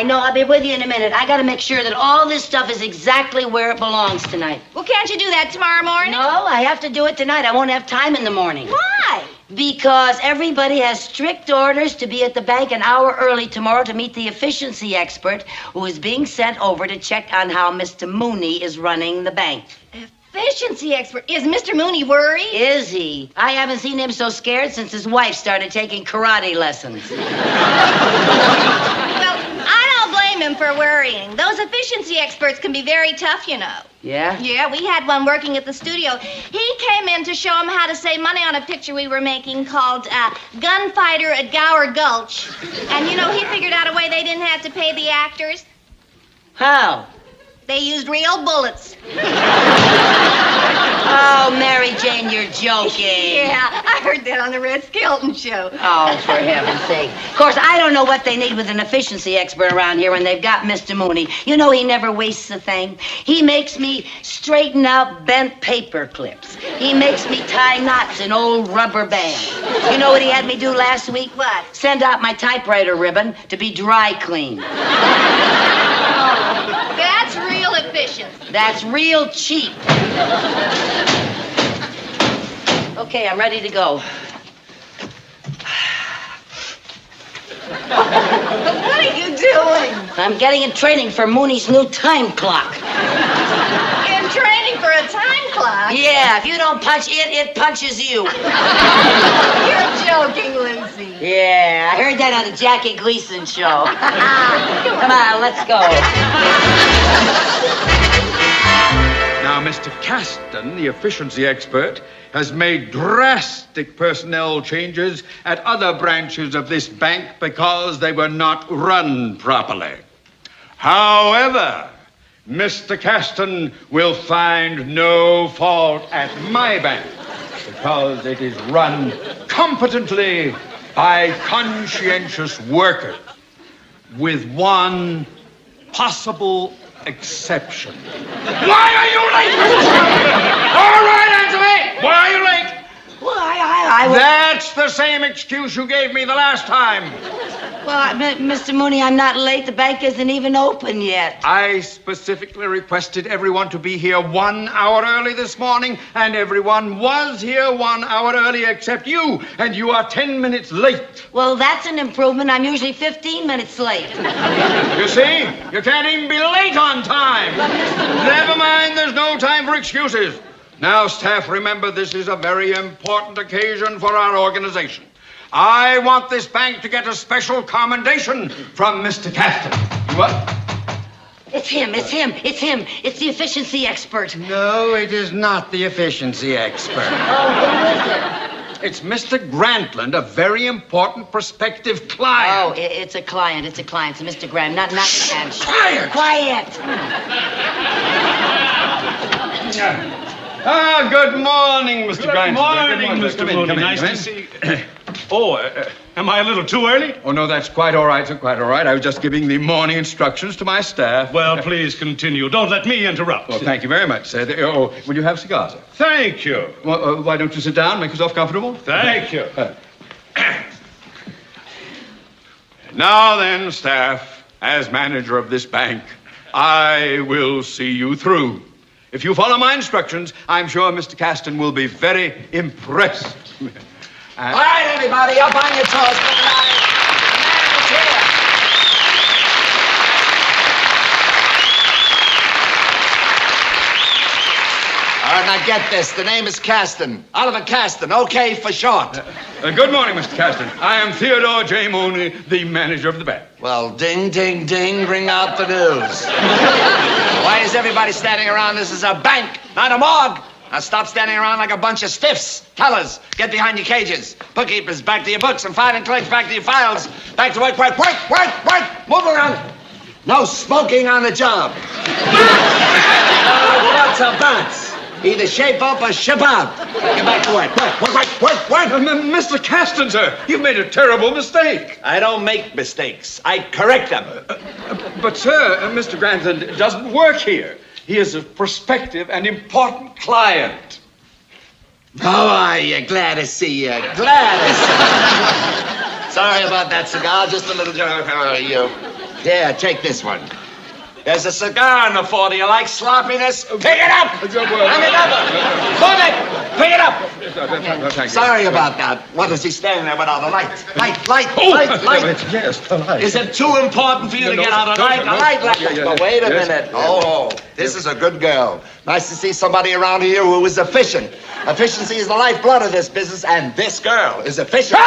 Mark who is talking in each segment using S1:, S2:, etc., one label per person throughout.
S1: No, I'll be with you in a minute. I gotta make sure that all this stuff is exactly where it belongs tonight.
S2: Well, can't you do that tomorrow morning?
S1: No, I have to do it tonight. I won't have time in the morning.
S2: Why?
S1: Because everybody has strict orders to be at the bank an hour early tomorrow to meet the efficiency expert who is being sent over to check on how Mr. Mooney is running the bank.
S2: Efficiency expert. Is Mr. Mooney worried?
S1: Is he? I haven't seen him so scared since his wife started taking karate lessons.
S2: Well, I don't blame him for worrying. Those efficiency experts can be very tough, you know.
S1: Yeah?
S2: Yeah, we had one working at the studio. He came in to show him how to save money on a picture we were making called Gunfighter at Gower Gulch. And, you know, he figured out a way they didn't have to pay the actors.
S1: How?
S2: They used real bullets.
S1: Oh, Mary Jane, you're joking.
S2: Yeah, I heard that on the Red Skelton show.
S1: Oh, for heaven's sake. Of course, I don't know what they need with an efficiency expert around here when they've got Mr. Mooney. You know he never wastes a thing. He makes me straighten out bent paper clips. He makes me tie knots in old rubber bands. You know what he had me do last week?
S2: What?
S1: Send out my typewriter ribbon to be dry cleaned.
S2: That's real efficient.
S1: That's real cheap. Okay, I'm ready to go.
S2: What are you doing?
S1: I'm getting in training for Mooney's new time clock.
S2: In training for a time clock?
S1: Yeah, if you don't punch it, it punches you.
S2: You're joking, Lucy.
S1: Yeah, I heard that on the Jackie Gleason show. Come on, let's go.
S3: Now, Mr. Caston, the efficiency expert, has made drastic personnel changes at other branches of this bank because they were not run properly. However, Mr. Caston will find no fault at my bank because it is run competently by conscientious workers, with one possible exception. Why are you late? All right, answer me. Why are you late?
S1: Well,
S3: That's the same excuse you gave me the last time.
S1: Mr. Mooney, I'm not late. The bank isn't even open yet.
S3: I specifically requested everyone to be here 1 hour early this morning, and everyone was here 1 hour early except you, and you are 10 minutes late.
S1: Well, that's an improvement. I'm usually 15 minutes late.
S3: You see? You can't even be late on time. Never mind, there's no time for excuses. Now, staff, remember, this is a very important occasion for our organization. I want this bank to get a special commendation from Mr. Caston. What?
S1: It's him. It's the efficiency expert.
S3: No, it is not the efficiency expert.
S1: Oh, who is it?
S3: It's Mr. Grantland, a very important prospective client.
S1: Oh, it's a client. It's Mr. Graham, not Grant.
S3: Quiet!
S1: Quiet!
S3: Good morning, Mr. Grantland.
S4: Good morning, Mr. Mooney. Nice to see you. Am I a little too early?
S3: Oh, no, that's quite all right, sir, quite all right. I was just giving the morning instructions to my staff.
S4: Well, please continue. Don't let me interrupt.
S3: Well, thank you very much, sir. Will you have cigars, sir?
S4: Thank you.
S3: Well, why don't you sit down, make yourself comfortable?
S4: Thank you.
S3: Now then, staff, as manager of this bank, I will see you through. If you follow my instructions, I'm sure Mr. Caston will be very impressed.
S5: All right, everybody, up on your toes. All right, now get this. The name is Caston. Oliver Caston, okay for short.
S3: Good morning, Mr. Caston. I am Theodore J. Mooney, the manager of the bank.
S5: Well, ding, ding, ding, bring out the news. Why is everybody standing around? This is a bank, not a morgue. Now stop standing around like a bunch of stiffs. Tellers, get behind your cages. Bookkeepers, back to your books, and filing clerks, back to your files. Back to work. Move around. No smoking on the job. What's a bunch? Either shape up or ship out. Get back to work. Work.
S3: Mr. Caston, sir, you've made a terrible mistake.
S5: I don't make mistakes. I correct them.
S3: But, sir, Mr. Grantham doesn't work here. He is a prospective and important client.
S5: How are you? Glad to see you. Glad to see you. Sorry about that cigar. Just a little joke. How are you? Yeah, take this one. There's a cigar in the 40. You like sloppiness? Pick it up! Pick it up! Move it! Pick it up!
S3: Thank you.
S5: Sorry about that. What is he standing there without a light? Light!
S3: Yes, the light.
S5: Is it too important for you to get out a light? A light. But wait a minute. Oh, this is a good girl. Nice to see somebody around here who is efficient. Efficiency is the lifeblood of this business, and this girl is efficient.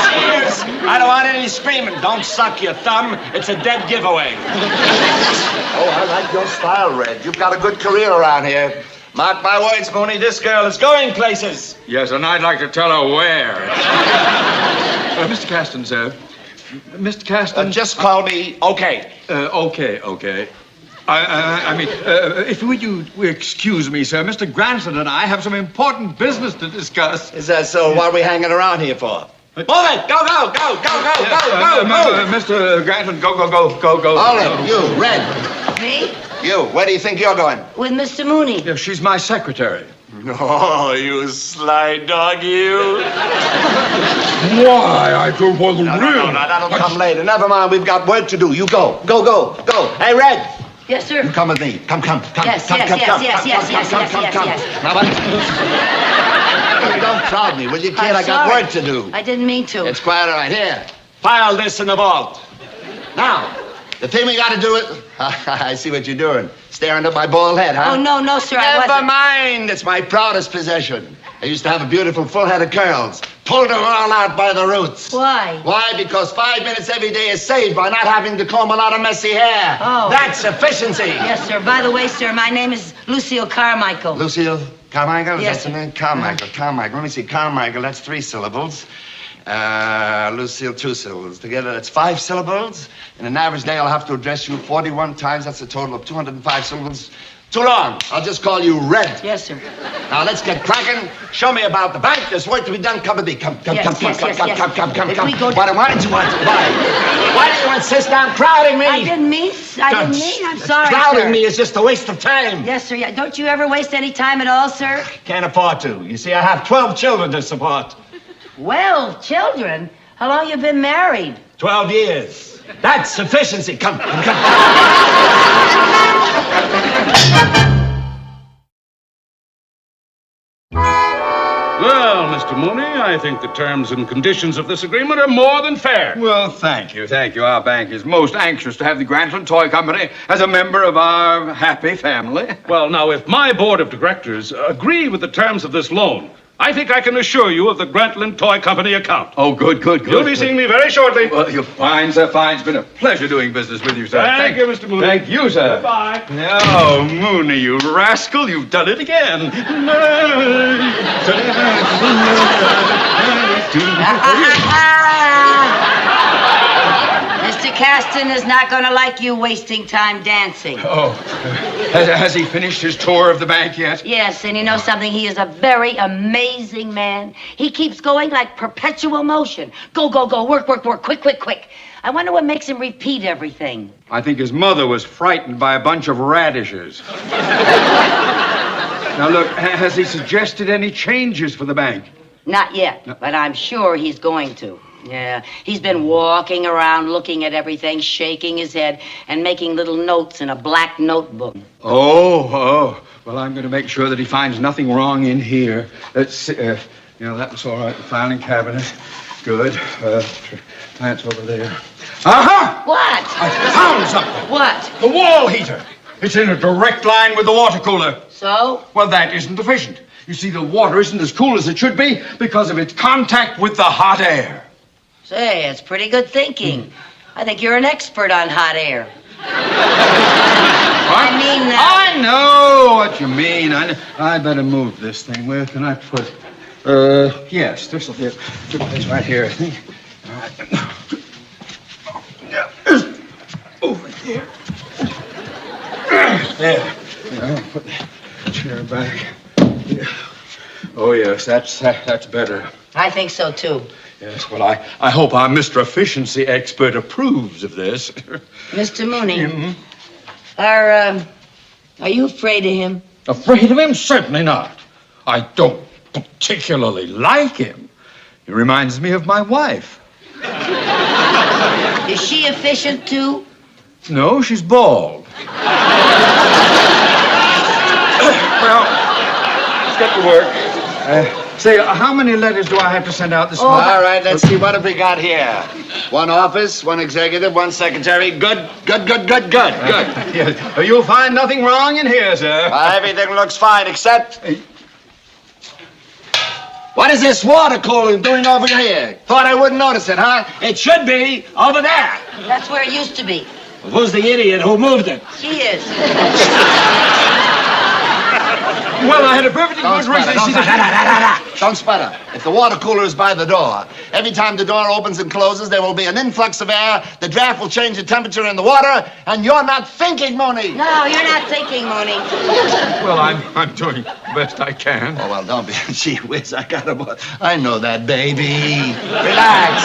S5: Cheers! I don't want any screaming. Don't suck your thumb. It's a dead giveaway. Oh, I like your style, Red. You've got a good career around here. Mark my words, Mooney, this girl is going places.
S3: Yes, and I'd like to tell her where. Mr. Caston, sir. Mr. Caston.
S5: Just call me okay.
S3: Okay. I mean, if you excuse me, sir, Mr. Granson and I have some important business to discuss.
S5: Is that so? What are we hanging around here for? Move it! Go!
S3: Mr. Granson, go.
S5: All right, you, Red.
S1: Me?
S5: You, where do you think you're going?
S1: With Mr. Mooney.
S3: Yeah, she's my secretary.
S5: Oh, you sly dog, you.
S3: Why? I don't want to
S5: No, that'll come later. Never mind, we've got work to do. You go. Hey, Red.
S1: Yes, sir.
S5: You come with me. Come.
S1: Yes.
S5: Now, don't crowd me, will you, kid? I got
S1: sorry.
S5: work to do.
S1: I didn't mean to.
S5: It's quite all right. Here, file this in the vault. Now, the thing we got to do is... I see what you're doing. Staring at my bald head, huh?
S1: Oh, no, sir, I
S5: Never
S1: wasn't.
S5: mind. It's my proudest possession. I used to have a beautiful full head of curls. Pulled them all out by the roots.
S1: Why?
S5: Why? Because 5 minutes every day is saved by not having to comb a lot of messy hair.
S1: Oh.
S5: That's efficiency.
S1: Yes, sir. By the way, sir, my name is Lucille Carmichael.
S5: Lucille Carmichael?
S1: Yes,
S5: That's the
S1: sir.
S5: name? Carmichael. Let me see. Carmichael, that's 3 syllables. Lucille, 2 syllables. Together, that's 5 syllables. In an average day, I'll have to address you 41 times. That's a total of 205 syllables. Too long. I'll just call you Red.
S1: Yes, sir.
S5: Now, let's get cracking. Show me about the bank. There's work to be done. Come with me. Come.
S1: If we go
S5: Why don't you want to? Why do you insist on crowding me?
S1: I didn't mean. I'm sorry,
S5: Crowding
S1: sir.
S5: me is just a waste of time.
S1: Yes, sir. Yeah. Don't you ever waste any time at all, sir?
S5: Can't afford to. You see, I have 12 children to support.
S1: Well, children, how long you been married?
S5: 12 years. That's sufficiency. Come.
S4: Well, Mr. Mooney, I think the terms and conditions of this agreement are more than fair.
S3: Well, thank you. Our bank is most anxious to have the Grantland Toy Company as a member of our happy family.
S4: Well, now, if my board of directors agree with the terms of this loan, I think I can assure you of the Grantland Toy Company account.
S3: Oh, good.
S4: You'll be seeing me very shortly.
S3: Well, you're fine, sir, fine. It's been a pleasure doing business with you, sir.
S4: Thank you, Mr. Mooney.
S3: Thank you, sir.
S4: Goodbye.
S3: Oh, Mooney, you rascal, you've done it again.
S1: Mr. Caston is not going to like you wasting time dancing.
S3: Oh, has he finished his tour of the bank yet?
S1: Yes, and you know something? He is a very amazing man. He keeps going like perpetual motion. Go, work, quick. I wonder what makes him repeat everything.
S3: I think his mother was frightened by a bunch of radishes. Now, look, has he suggested any changes for the bank?
S1: Not yet, but I'm sure he's going to. Yeah, he's been walking around looking at everything, shaking his head, and making little notes in a black notebook.
S3: Oh. Well, I'm going to make sure that he finds nothing wrong in here. Let's that was all right. The filing cabinet. Good. Plants over there. Aha!
S1: What?
S3: I found something.
S1: What?
S3: The wall heater. It's in a direct line with the water cooler.
S1: So?
S3: Well, that isn't efficient. You see, the water isn't as cool as it should be because of its contact with the hot air.
S1: Say, it's pretty good thinking. I think you're an expert on hot air.
S3: What? I know what you mean. I better move this thing. Where can I put? Yes, this will be a good place right here, I think. All right. Over here. There. Put the chair back. Yeah. Oh, yes, that's better.
S1: I think so, too.
S3: Yes, well, I hope our Mr. Efficiency expert approves of this.
S1: Mr. Mooney, are you afraid of him?
S3: Afraid of him? Certainly not. I don't particularly like him. He reminds me of my wife.
S1: Is she efficient, too?
S3: No, she's bald. Well, let's get to work. Say, how many letters do I have to send out this morning?
S5: All right, let's see. What have we got here? One office, one executive, one secretary. Good.
S3: Yes. You'll find nothing wrong in here, sir.
S5: Everything looks fine, except... What is this water cooler doing over here? Thought I wouldn't notice it, huh? It should be over there.
S1: That's where it used to be.
S5: Who's the idiot who moved it?
S1: She is.
S3: Well, I had a perfectly good reason.
S5: Don't sputter. If the water cooler is by the door, every time the door opens and closes, there will be an influx of air. The draft will change the temperature in the water, and you're not thinking, Mooney.
S1: No, you're not thinking, Mooney.
S3: Well, I'm doing the best I can.
S5: Oh, well, don't be. Gee whiz, I know that, baby. Relax.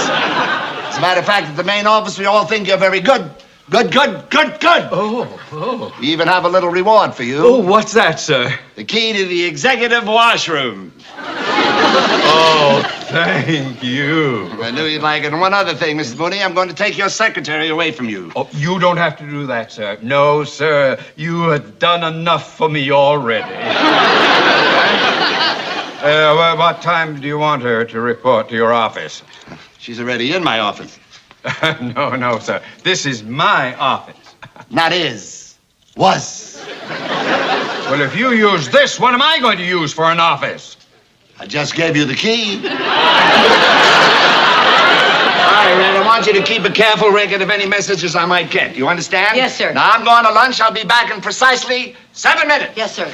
S5: As a matter of fact, at the main office, we all think you're very good. Good.
S3: Oh.
S5: We even have a little reward for you.
S3: Oh, what's that, sir?
S5: The key to the executive washroom.
S3: Oh, thank you.
S5: I knew you'd like it. And one other thing, Mrs. Mooney, I'm going to take your secretary away from you.
S3: Oh, you don't have to do that, sir. No, sir. You have done enough for me already. Well, what time do you want her to report to your office?
S5: She's already in my office.
S3: No, sir. This is my office.
S5: Not is. Was.
S3: Well, if you use this, what am I going to use for an office?
S5: I just gave you the key. All right, Red, I want you to keep a careful record of any messages I might get. You understand?
S1: Yes, sir.
S5: Now, I'm going to lunch. I'll be back in precisely 7 minutes.
S1: Yes, sir.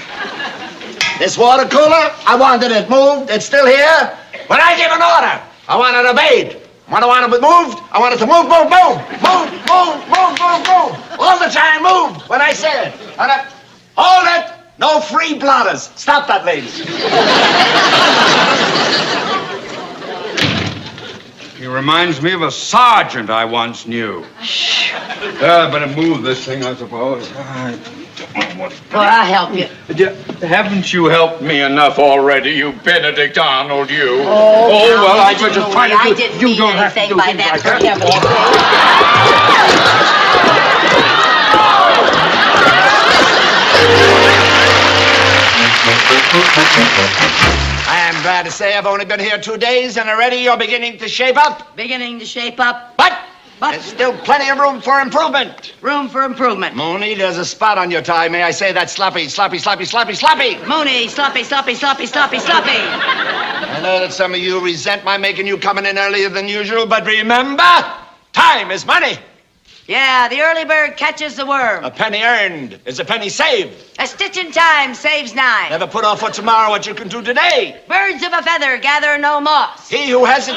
S5: This water cooler, I wanted it moved. It's still here. When I give an order, I want it obeyed. When I want it moved, I want it to move. Move. All the time, move when I say it. Hold it. No free blotters. Stop that, ladies.
S3: He reminds me of a sergeant I once knew. Better move this thing, I suppose.
S1: Well, I'll help you.
S3: Haven't you helped me enough already, you Benedict Arnold, you?
S1: Oh,
S3: well, I
S1: Mr.
S3: was just
S1: Mooney,
S3: trying to do...
S1: I didn't
S3: you
S1: mean
S3: don't have to
S1: anything
S3: do
S1: by
S3: things
S1: that,
S3: like
S1: for heaven's
S5: I am glad to say I've only been here 2 days, and already you're beginning to shape up.
S1: Beginning to shape up.
S5: But there's still plenty of room for improvement.
S1: Room for improvement.
S5: Mooney, there's a spot on your tie. May I say that? Sloppy.
S1: Mooney, sloppy.
S5: I know that some of you resent my making you coming in earlier than usual, but remember, time is money.
S1: Yeah, the early bird catches the worm.
S5: A penny earned is a penny saved.
S1: A stitch in time saves 9.
S5: Never put off for tomorrow what you can do today.
S1: Birds of a feather gather no moss.
S5: He who hasn't...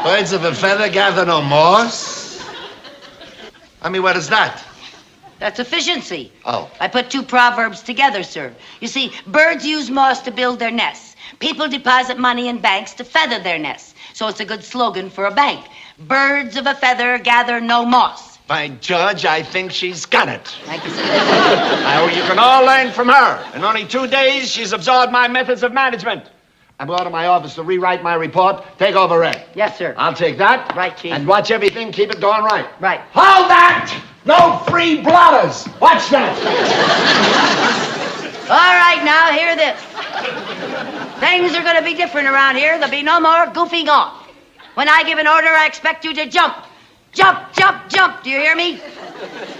S5: Birds of a feather gather no moss? I mean, what is that?
S1: That's efficiency.
S5: Oh.
S1: I put 2 proverbs together, sir. You see, birds use moss to build their nests. People deposit money in banks to feather their nests. So it's a good slogan for a bank. Birds of a feather gather no moss.
S5: By George, I think she's got it.
S1: Thank you, sir.
S5: Now, you can all learn from her. In only 2 days, she's absorbed my methods of management. I'm going to my office to rewrite my report. Take over, Red.
S1: Yes, sir.
S5: I'll take that.
S1: Right, Chief.
S5: And watch everything. Keep it going right.
S1: Right.
S5: Hold that! No free blotters. Watch that.
S1: All right, now, hear this. Things are going to be different around here. There'll be no more goofing off. When I give an order, I expect you to jump. Jump. Do you hear me?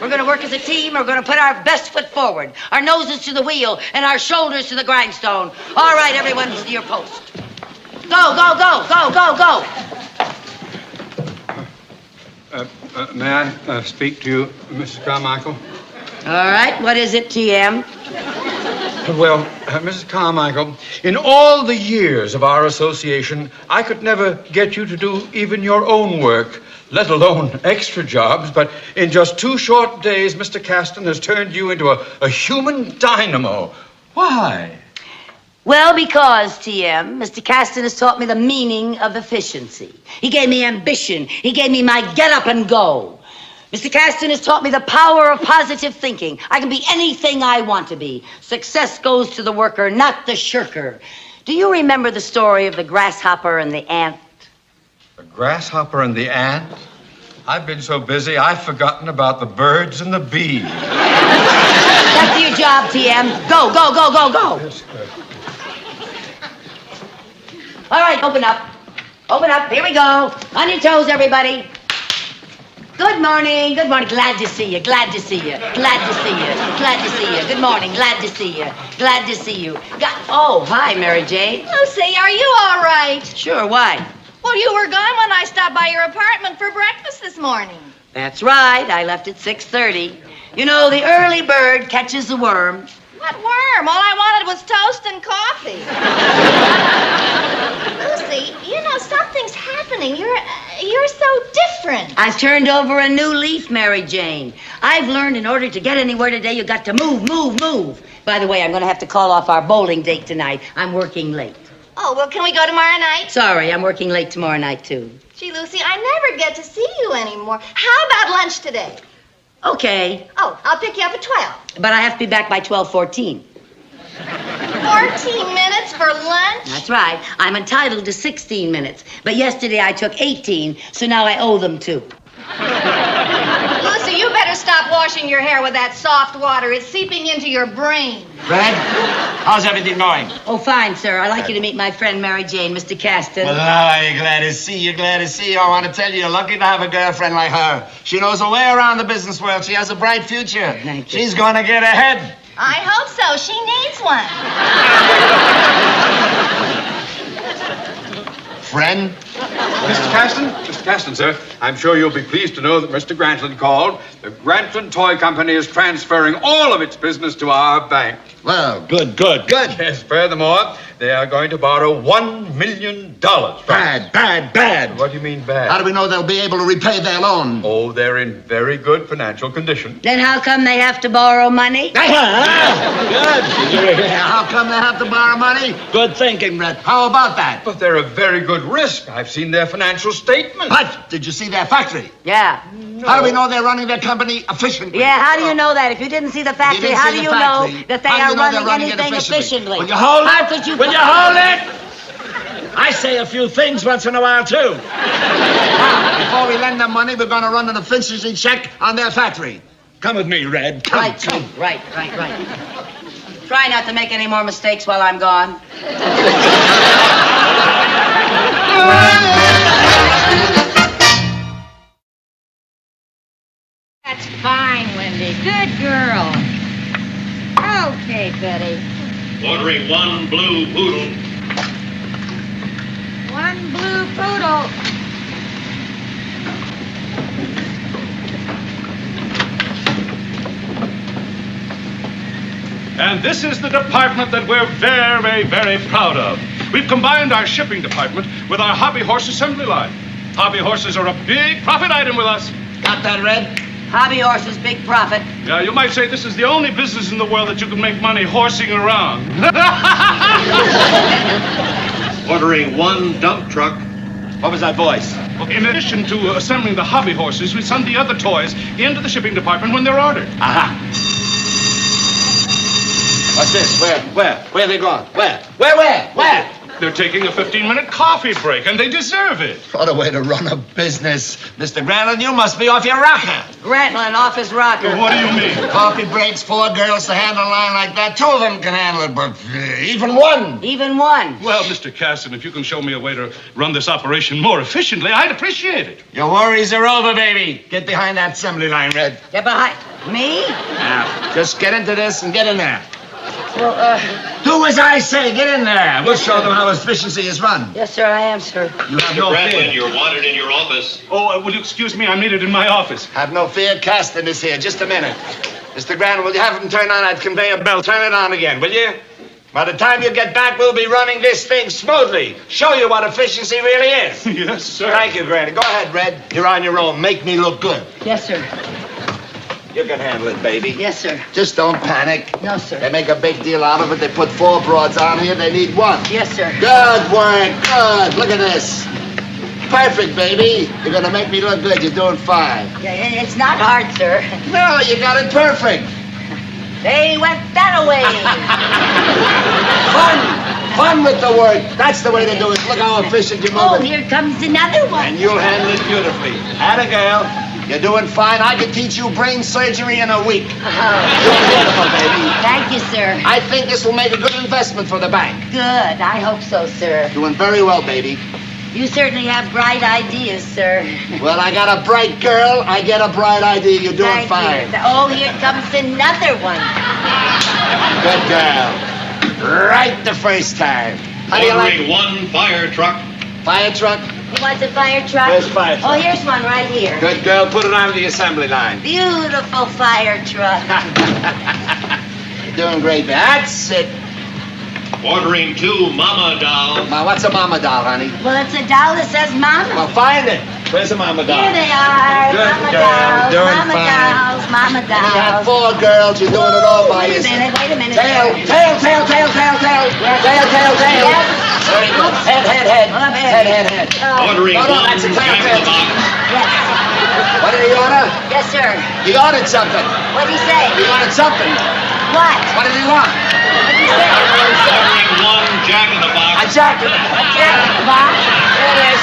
S1: We're going to work as a team. We're going to put our best foot forward. Our noses to the wheel and our shoulders to the grindstone. All right, everyone, to your post. Go.
S3: May I speak to you, Mrs. Carmichael?
S1: All right, what is it, TM?
S3: Well, Mrs. Carmichael, in all the years of our association, I could never get you to do even your own work, let alone extra jobs. But in just 2 short days, Mr. Caston has turned you into a human dynamo. Why?
S1: Well, because, TM, Mr. Caston has taught me the meaning of efficiency. He gave me ambition. He gave me my get up and go. Mr. Caston has taught me the power of positive thinking. I can be anything I want to be. Success goes to the worker, not the shirker. Do you remember the story of the grasshopper and the ant?
S3: The grasshopper and the ant? I've been so busy, I've forgotten about the birds and the bees.
S1: Back to your job, TM. Go, go, go, go, go.
S3: Yes,
S1: All right, open up. Open up. Here we go. On your toes, everybody. Good morning. Good morning. Glad to see you. Glad to see you. Glad to see you. Glad to see you. Good morning. Glad to see you. Glad to see you. Oh, hi, Mary Jane.
S2: Lucy, are you all right?
S1: Sure, why?
S2: Well, you were gone when I stopped by your apartment for breakfast this morning.
S1: That's right. I left at 6:30. You know, the early bird catches the worm.
S2: What worm? All I wanted was toast and coffee. Lucy, you know, something's happening. You're so different.
S1: I've turned over a new leaf, Mary Jane. I've learned in order to get anywhere today, you got to move, move, move. By the way, I'm going to have to call off our bowling date tonight. I'm working late.
S2: Oh, well, can we go tomorrow night?
S1: Sorry, I'm working late tomorrow night, too.
S2: Gee, Lucy, I never get to see you anymore. How about lunch today?
S1: Okay,
S2: Oh, I'll pick you up at 12.
S1: but I have to be back by 12:14.
S2: 14 minutes for lunch?
S1: That's right. I'm entitled to 16 minutes. But yesterday I took 18, so now I owe them 2.
S2: Lucy, you better stop washing your hair with that soft water. It's seeping into your brain.
S5: Fred, how's everything going?
S1: Oh, fine, sir. I'd like you to meet my friend Mary Jane, Mr. Caston.
S5: Well, I'm glad to see you, glad to see you. I want to tell you, you're lucky to have a girlfriend like her. She knows her way around the business world. She has a bright future.
S1: Thank you.
S5: She's going to get ahead.
S2: I hope so. She needs one.
S5: Friend?
S3: Mr. Caston, sir, I'm sure you'll be pleased to know that Mr. Grantland called. The Grantland Toy Company is transferring all of its business to our bank.
S5: Well, good.
S3: Yes, furthermore, they are going to borrow $1 million.
S5: Bad.
S3: What do you mean bad?
S5: How do we know they'll be able to repay their loan?
S3: Oh, they're in very good financial condition.
S1: Then how come they have to borrow money?
S5: Good. How come they have to borrow money? Good thinking, Red. How about that?
S3: But they're a very good risk. I've seen their financial statements.
S5: But did you see their factory?
S1: Yeah.
S5: How do we know they're running their company efficiently?
S1: Yeah, how do you know that? If you didn't see the factory, how do you know that they are running anything efficiently?
S5: Will you hold
S1: How
S5: it?
S1: could you...
S5: Will you hold it? I say a few things once in a while, too. Now, before we lend them money, we're going to run an efficiency check on their factory. Come with me, Red. Come.
S1: Right. Try not to make any more mistakes while I'm gone.
S6: That's fine, Wendy. Good girl. Okay, Betty.
S7: Ordering 1 blue poodle.
S6: 1 blue poodle.
S4: And this is the department that we're very, very proud of. We've combined our shipping department with our hobby horse assembly line. Hobby horses are a big profit item with us.
S5: Got that, Red?
S1: Hobby horses, big profit.
S4: Yeah, you might say this is the only business in the world that you can make money horsing around.
S7: Ordering 1 dump truck.
S5: What was that voice?
S4: In addition to assembling the hobby horses, we send the other toys into the shipping department when they're ordered.
S5: Aha. What's this? Where are they going? Where?
S4: They're taking a 15-minute coffee break, and they deserve it.
S5: What a way to run a business. Mr. Grantland, you must be off your rocker.
S1: Grantland off his rocker.
S4: What do you mean?
S5: Coffee breaks, 4 girls to handle a line like that. 2 of them can handle it, but even one.
S1: Even one.
S4: Well, Mr. Caston, if you can show me a way to run this operation more efficiently, I'd appreciate it.
S5: Your worries are over, baby. Get behind that assembly line, Red.
S1: Get behind me?
S5: Now, just get into this and get in there.
S1: Well,
S5: Do as I say. Get in there. We'll show them how efficiency is run.
S1: yes, sir, I am, sir.
S5: You have no
S7: Grantland,
S5: fear.
S7: you're wanted in your office.
S4: Oh, will you excuse me? I'm needed in my office.
S5: Have no fear. Caston is here. Just a minute. Mr. Grant, will you have him turn on that conveyor belt? Turn it on again, will you? By the time you get back, we'll be running this thing smoothly. Show you what efficiency really is.
S4: Yes, sir.
S5: Thank you, Granny. Go ahead, Red. You're on your own. Make me look good.
S1: Yes, sir.
S5: You can handle it, baby.
S1: Yes, sir.
S5: Just don't panic.
S1: No, sir.
S5: They make a big deal out of it. They put 4 broads on here. They need 1.
S1: Yes, sir.
S5: Good work. Good. Look at this. Perfect, baby. You're going to make me look good. You're doing fine.
S1: Yeah, it's not hard, sir.
S5: No, you got it perfect.
S1: They went that away.
S5: Fun with the work. That's the way to do it. Look how efficient you're
S1: Oh,
S5: moving.
S1: here comes another one.
S5: And you'll handle it beautifully. Atta girl. You're doing fine. I could teach you brain surgery in a week. You're beautiful, baby.
S1: Thank you, sir.
S5: I think this will make a good investment for the bank.
S1: Good. I hope so, sir.
S5: Doing very well, baby.
S1: You certainly have bright ideas, sir.
S5: Well, I got a bright girl. I get a bright idea. You're doing
S1: Thank
S5: fine.
S1: you. Oh, here comes another one.
S5: Good girl. Right the first time. How do you like
S7: Ordering 1 fire truck.
S5: fire truck?
S1: He wants a fire truck?
S5: Where's the fire truck?
S1: Oh, here's one right here.
S5: Good girl. Put it on the assembly line.
S1: Beautiful fire truck.
S5: You're doing great. That's it.
S7: Ordering 2 mama dolls.
S5: Ma, what's a mama doll, honey?
S1: Well, it's a doll that says mama.
S5: Well, find it. Where's the mama doll?
S1: Here they are.
S5: Good
S1: Mama
S5: girl,
S1: dolls,
S5: doing
S1: mama
S5: fine.
S1: dolls, mama
S5: You have
S1: dolls.
S5: 4 girls. You're doing it all by
S1: Wait a
S5: yourself.
S1: minute, wait a minute.
S5: Tail,
S1: sir.
S5: tail, tail, tail, tail, tail. Tail, tail, tail.
S1: Yes.
S5: Very good. Head, head, head.
S1: Oh, head.
S5: Head, head, head.
S7: Ordering
S5: No, no,
S7: 1
S5: that's a tail,
S7: jack in
S5: tail.
S7: the box.
S1: Yes.
S5: What did he order?
S1: Yes, sir.
S5: He ordered something.
S1: What'd he say?
S5: He wanted something.
S1: What?
S5: What did he want?
S1: What'd he say?
S7: Ordering 1 jack in the
S5: A
S7: box.
S5: jacket.
S1: Jack in the box?
S5: There it is.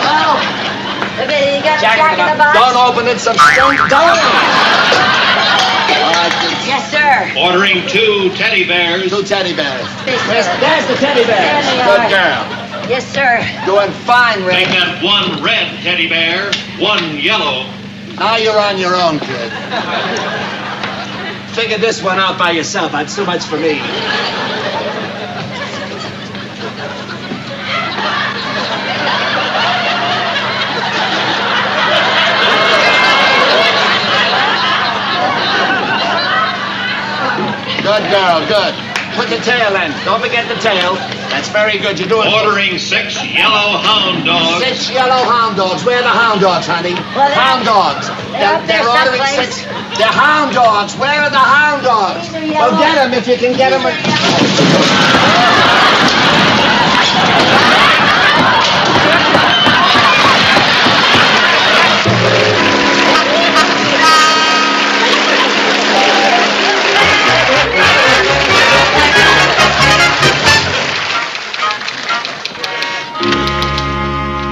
S1: Oh. Okay, you got Jack in the box?
S5: Don't open it. Some stink. Don't. All right,
S1: Yes, sir.
S7: Ordering 2 teddy bears.
S5: 2 teddy bears.
S1: Yes,
S5: There's
S1: sir.
S5: the teddy bears.
S1: There they
S5: Good
S1: are.
S5: girl.
S1: Yes, sir.
S5: Doing fine,
S7: They
S5: Ray.
S7: got 1 red teddy bear, 1 yellow.
S5: Now you're on your own, kid. Figure this one out by yourself. That's too much for me. Good girl, good. Put the tail in. Don't forget the tail. That's very good. You're doing
S7: Ordering 6 yellow hound dogs.
S5: 6 yellow hound dogs. Where are the hound dogs, honey?
S1: Well, they're-
S5: hound dogs.
S1: they're up there
S5: ordering
S1: someplace.
S5: 6. They're hound dogs. Where are the hound dogs?
S1: These are yellow.
S5: Well, get them if you can get them.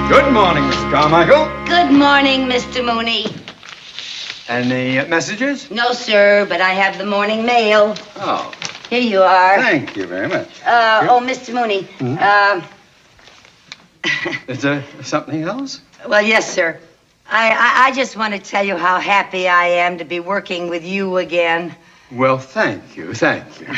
S3: Good morning, Mr. Carmichael.
S1: Good morning, Mr. Mooney.
S3: Any messages?
S1: No, sir, but I have the morning mail.
S3: Oh,
S1: Here you are.
S3: thank you very much.
S1: Oh, Mr. Mooney.
S3: Is there something else?
S1: Well, yes, sir. I just want to tell you how happy I am to be working with you again.
S3: Well, thank you, thank you.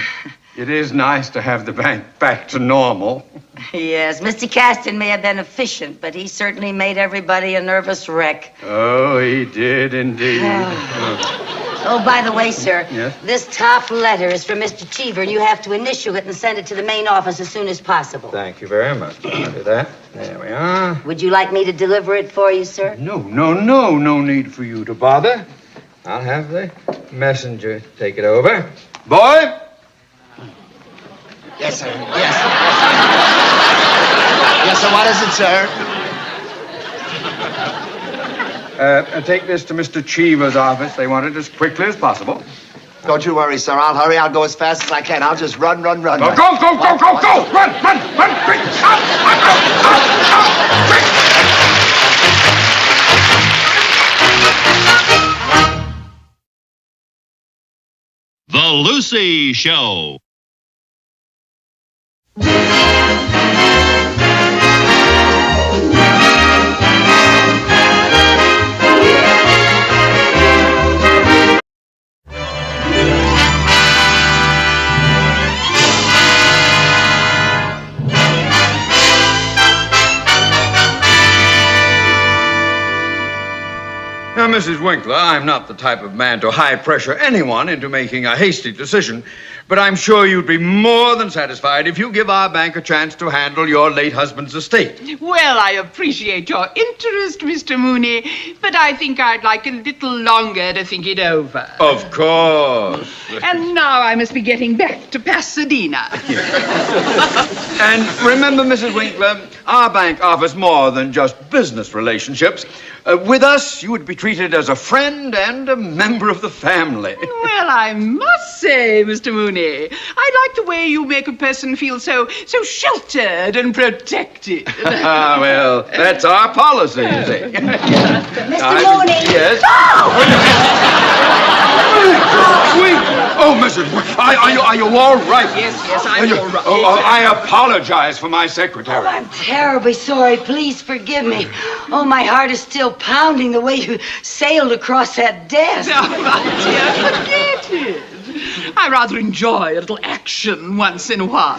S3: It is nice to have the bank back to normal.
S1: Yes, Mr. Caston may have been efficient, but he certainly made everybody a nervous wreck.
S3: Oh, he did indeed.
S1: Oh, by the way, sir,
S3: Yes?
S1: this top letter is from Mr. Cheever, and you have to initial it and send it to the main office as soon as possible.
S3: Thank you very much. I'll do that. There we are.
S1: Would you like me to deliver it for you, sir?
S3: No need for you to bother. I'll have the messenger take it over. Boy!
S5: Yes, sir. Yes. Yes, sir. What is it, sir?
S3: Take this to Mr. Cheever's office. They want it as quickly as possible.
S5: Don't you worry, sir. I'll hurry. I'll go as fast as I can. I'll just run.
S3: Go! Run! Quick! Out! Quick!
S7: The Lucy Show.
S3: Now, Mrs. Winkler, I'm not the type of man to high-pressure anyone into making a hasty decision, but I'm sure you'd be more than satisfied if you give our bank a chance to handle your late husband's estate.
S8: Well, I appreciate your interest, Mr. Mooney, but I think I'd like a little longer to think it over.
S3: Of course.
S8: And now I must be getting back to Pasadena.
S3: And remember, Mrs. Winkler, our bank offers more than just business relationships. With us, you would be treated as a friend and a member of the family.
S8: Well, I must say, Mr. Mooney, I like the way you make a person feel so sheltered and protected.
S3: Well, that's our policy, you see.
S1: Mr. Mooney.
S3: Yes? Oh, Mrs. Winkler, are you all right?
S8: Yes, I'm all right.
S3: Oh, I apologize for my secretary.
S1: Oh, I'm terribly sorry. Please forgive me. Oh, my heart is still pounding the way you sailed across that desk.
S8: Oh, my dear, forget it. I rather enjoy a little action once in a while.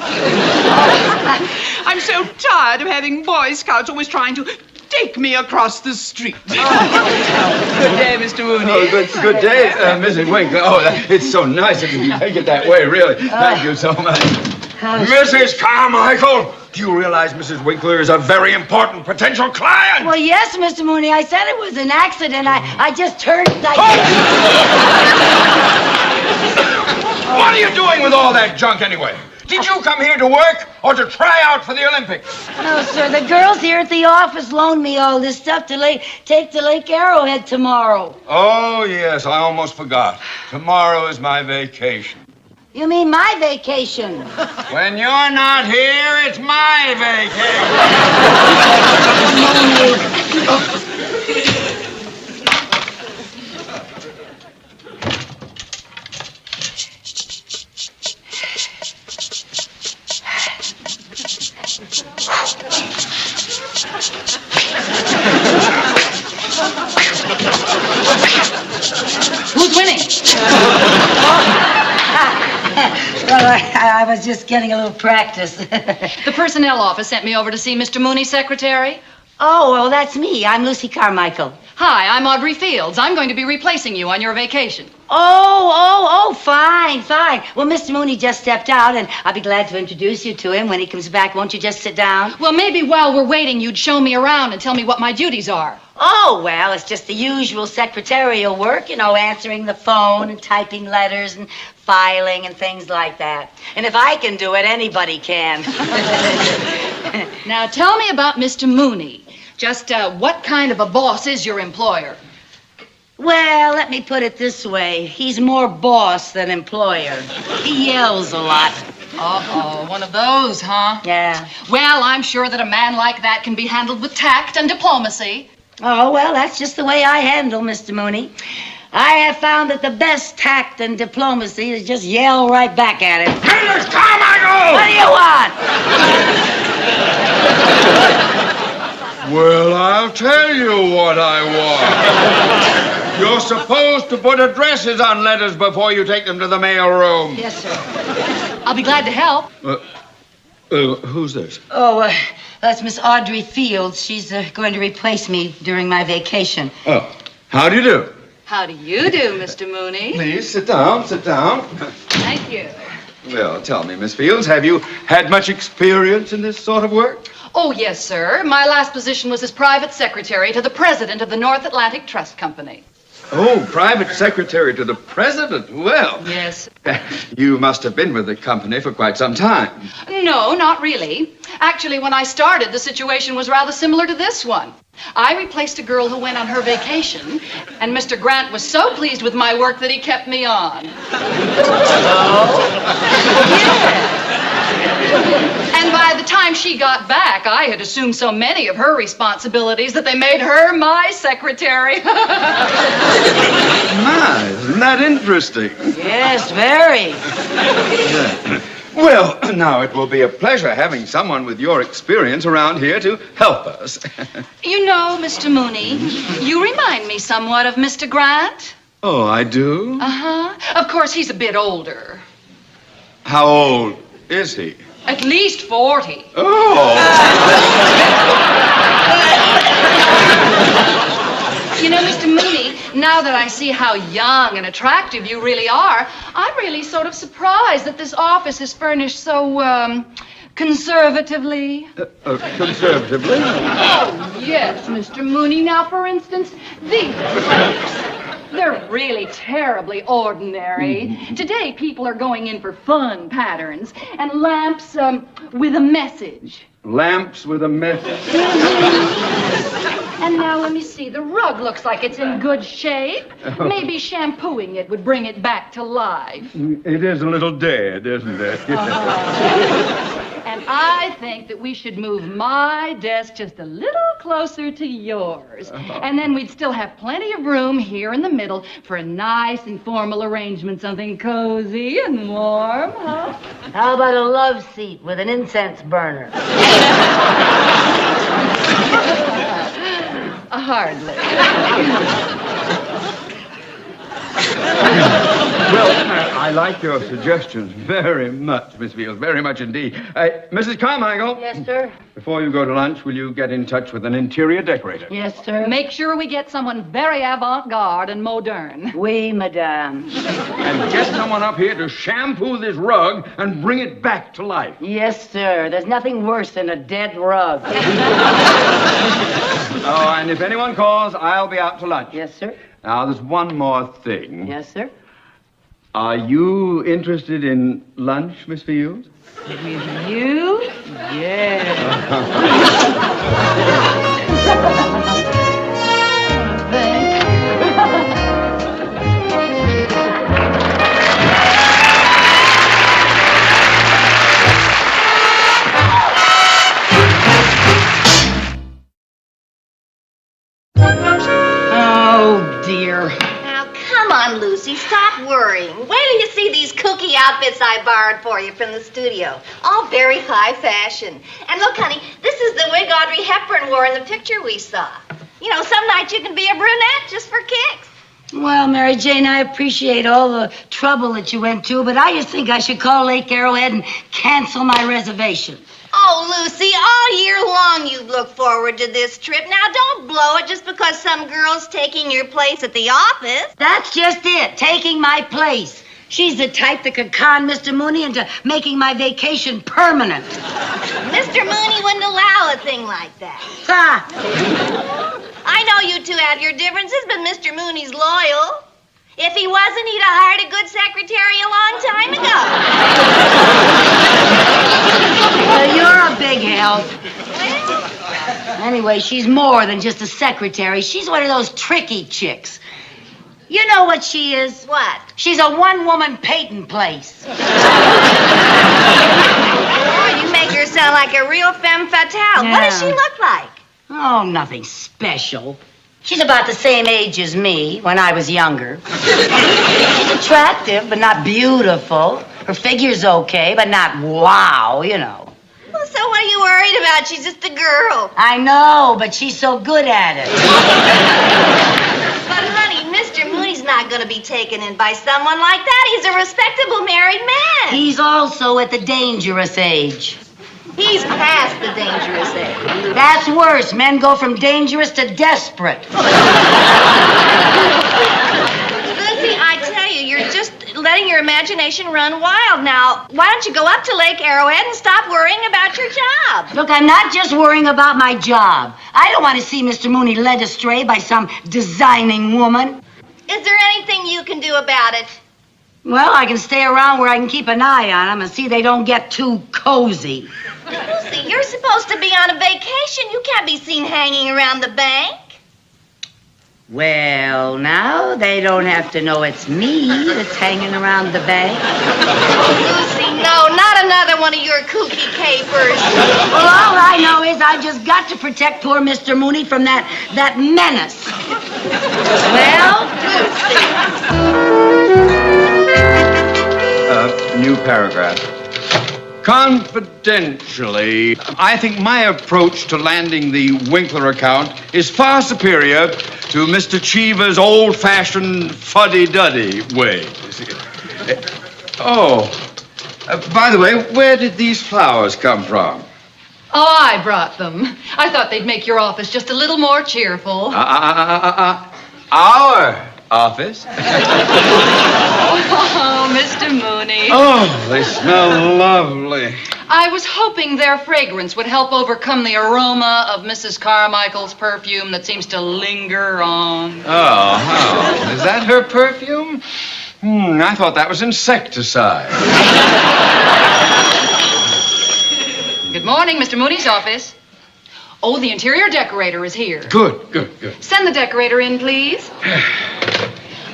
S8: I'm so tired of having Boy Scouts always trying to take me across the street. Good day, Mr. Mooney.
S3: Oh, good day, Mrs. Winkler. Oh, it's so nice of you to take it that way, really. Thank you so much. Mrs. Carmichael, do you realize Mrs. Winkler is a very important potential client?
S1: Well, yes, Mr. Mooney. I said it was an accident. I just turned like...
S3: What are you doing with all that junk anyway? Did you come here to work or to try out for the Olympics?
S1: No, sir. The girls here at the office loaned me all this stuff to take to Lake Arrowhead tomorrow.
S3: Oh, yes, I almost forgot. Tomorrow is my vacation.
S1: You mean my vacation?
S3: When you're not here, it's my vacation.
S6: Who's winning?
S1: Well, I was just getting a little practice.
S6: The personnel office sent me over to see Mr. Mooney's secretary.
S1: Oh, well, that's me. I'm Lucy Carmichael.
S6: Hi, I'm Audrey Fields. I'm going to be replacing you on your vacation.
S1: Oh, fine. Well, Mr. Mooney just stepped out, and I'll be glad to introduce you to him when he comes back. Won't you just sit down?
S6: Well, maybe while we're waiting, you'd show me around and tell me what my duties are.
S1: Oh, well, it's just the usual secretarial work, answering the phone and typing letters and filing and things like that. And if I can do it, anybody can.
S6: Now, tell me about Mr. Mooney. Just what kind of a boss is your employer?
S1: Well, let me put it this way. He's more boss than employer. He yells a lot.
S6: Uh-oh, one of those, huh?
S1: Yeah.
S6: Well, I'm sure that a man like that can be handled with tact and diplomacy.
S1: Oh, well, that's just the way I handle Mr. Mooney. I have found that the best tact and diplomacy is just yell right back at him.
S3: Mrs. Carmichael!
S1: What do you want?
S3: Well, I'll tell you what I want. You're supposed to put addresses on letters before you take them to the mail room.
S1: Yes, sir.
S6: I'll be glad to help.
S3: Who's this?
S1: Oh, that's Miss Audrey Fields. She's going to replace me during my vacation.
S3: Oh, how do you do?
S6: How do you do, Mr. Mooney?
S3: Please, sit down.
S6: Thank you.
S3: Well, tell me, Miss Fields, have you had much experience in this sort of work?
S6: Oh, yes, sir. My last position was as private secretary to the president of the North Atlantic Trust Company.
S3: Oh, private secretary to the president. Well,
S6: Yes.
S3: you must have been with the company for quite some time.
S6: No, not really. Actually, when I started, the situation was rather similar to this one. I replaced a girl who went on her vacation, and Mr. Grant was so pleased with my work that he kept me on. And by the time she got back, I had assumed so many of her responsibilities that they made her my secretary.
S3: My, isn't that interesting?
S1: Yes, very.
S3: Well, now it will be a pleasure having someone with your experience around here to help us.
S6: You know, Mr. Mooney, you remind me somewhat of Mr. Grant.
S3: Oh, I do?
S6: Uh-huh. Of course, he's a bit older.
S3: How old is he?
S6: At least 40.
S3: Oh!
S6: You know, Mr. Mooney, Now that I see how young and attractive you really are, I'm really sort of surprised that this office is furnished so, conservatively.
S3: Conservatively?
S6: Oh, yes, Mr. Mooney. Now, for instance, these lamps. They're really terribly ordinary. Today, people are going in for fun patterns and lamps with a message.
S3: Lamps with a message.
S6: And now, let me see. The rug looks like it's in good shape. Maybe shampooing it would bring it back to life.
S3: It is a little dead, isn't it?
S6: And I think that we should move my desk just a little closer to yours. And then we'd still have plenty of room here in the middle for a nice informal arrangement, something cozy and warm, huh?
S1: How about a love seat with an incense burner?
S6: Hardly.
S3: Well, I like your suggestions very much, Miss Fields, very much indeed. Mrs. Carmichael?
S1: Yes, sir?
S3: Before you go to lunch, will you get in touch with an interior decorator?
S1: Yes, sir?
S6: Make sure we get someone very avant-garde and modern.
S1: Oui, madame.
S3: And get someone up here to shampoo this rug and bring it back to life.
S1: Yes, sir. There's nothing worse than a dead rug.
S3: Oh, and if anyone calls, I'll be out to lunch.
S1: Yes, sir?
S3: Now, there's one more thing.
S1: Yes, sir?
S3: Are you interested in lunch, Miss Fields?
S1: With you? Yeah.
S6: Oh, dear.
S2: Now, come on, Lucy, stop worrying. Wait till you see these kooky outfits I borrowed for you from the studio. All very high fashion. And look, honey, this is the wig Audrey Hepburn wore in the picture we saw. You know, some nights you can be a brunette just for kicks.
S1: Well, Mary Jane, I appreciate all the trouble that you went to, but I just think I should call Lake Arrowhead and cancel my reservation.
S2: Oh, Lucy, all year long you've looked forward to this trip. Now, don't blow it just because some girl's taking your place at the office.
S1: That's just it, taking my place. She's the type that could con Mr. Mooney into making my vacation permanent.
S2: Mr. Mooney wouldn't allow a thing like that.
S1: Ha!
S2: I know you two have your differences, but Mr. Mooney's loyal. If he wasn't, he'd have hired a good secretary a long time ago.
S1: Well, you're a big help. Anyway, she's more than just a secretary. She's one of those tricky chicks. You know what she is?
S2: What?
S1: She's a one-woman Peyton place.
S2: Oh, you make her sound like a real femme fatale.
S1: Yeah.
S2: What does she look like?
S1: Oh, nothing special. She's about the same age as me when I was younger. She's attractive, but not beautiful. Her figure's okay, but not wow, you know.
S2: Well, so what are you worried about? She's just a girl.
S1: I know, but she's so good at it.
S2: But, honey, Mr. Mooney's not going to be taken in by someone like that. He's a respectable married man.
S1: He's also at the dangerous age.
S2: He's past the dangerous age.
S1: That's worse. Men go from dangerous to desperate.
S2: Lucy, I tell you, you're just letting your imagination run wild now. Why don't you go up to Lake Arrowhead and stop worrying about your job?
S1: Look, I'm not just worrying about my job. I don't want to see Mr. Mooney led astray by some designing woman.
S2: Is there anything you can do about it?
S1: Well, I can stay around where I can keep an eye on them and see they don't get too cozy.
S2: Lucy, you're supposed to be on a vacation. You can't be seen hanging around the bank.
S1: Well, now they don't have to know it's me that's hanging around the bank.
S2: Lucy, no, not another one of your kooky capers.
S1: Well, all I know is I just got to protect poor Mr. Mooney from that menace. Well?
S3: New paragraph. Confidentially, I think my approach to landing the Winkler account is far superior to Mr. Cheever's old-fashioned fuddy-duddy way. By the way, where did these flowers come from?
S6: Oh, I brought them. I thought they'd make your office just a little more cheerful.
S3: our office.
S6: Oh, Mr. Mooney.
S3: Oh, they smell lovely.
S6: I was hoping their fragrance would help overcome the aroma of Mrs. Carmichael's perfume that seems to linger on.
S3: Oh, how? Is that her perfume? I thought that was insecticide.
S6: Good morning, Mr. Mooney's office. Oh, the interior decorator is here.
S3: Good.
S6: Send the decorator in, please.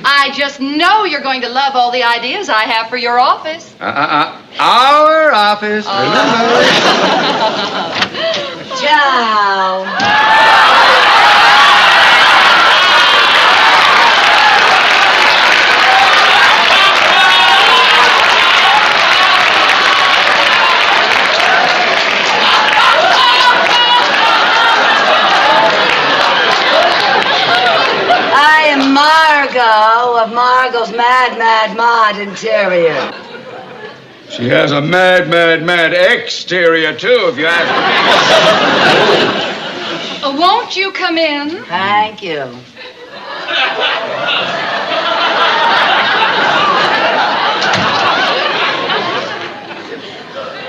S6: I just know you're going to love all the ideas I have for your office.
S3: Our office.
S1: Ciao. I am Margot of Margot's Mad Mod Interior.
S3: She has a mad exterior, too, if you ask me.
S6: Won't you come in?
S1: Thank you.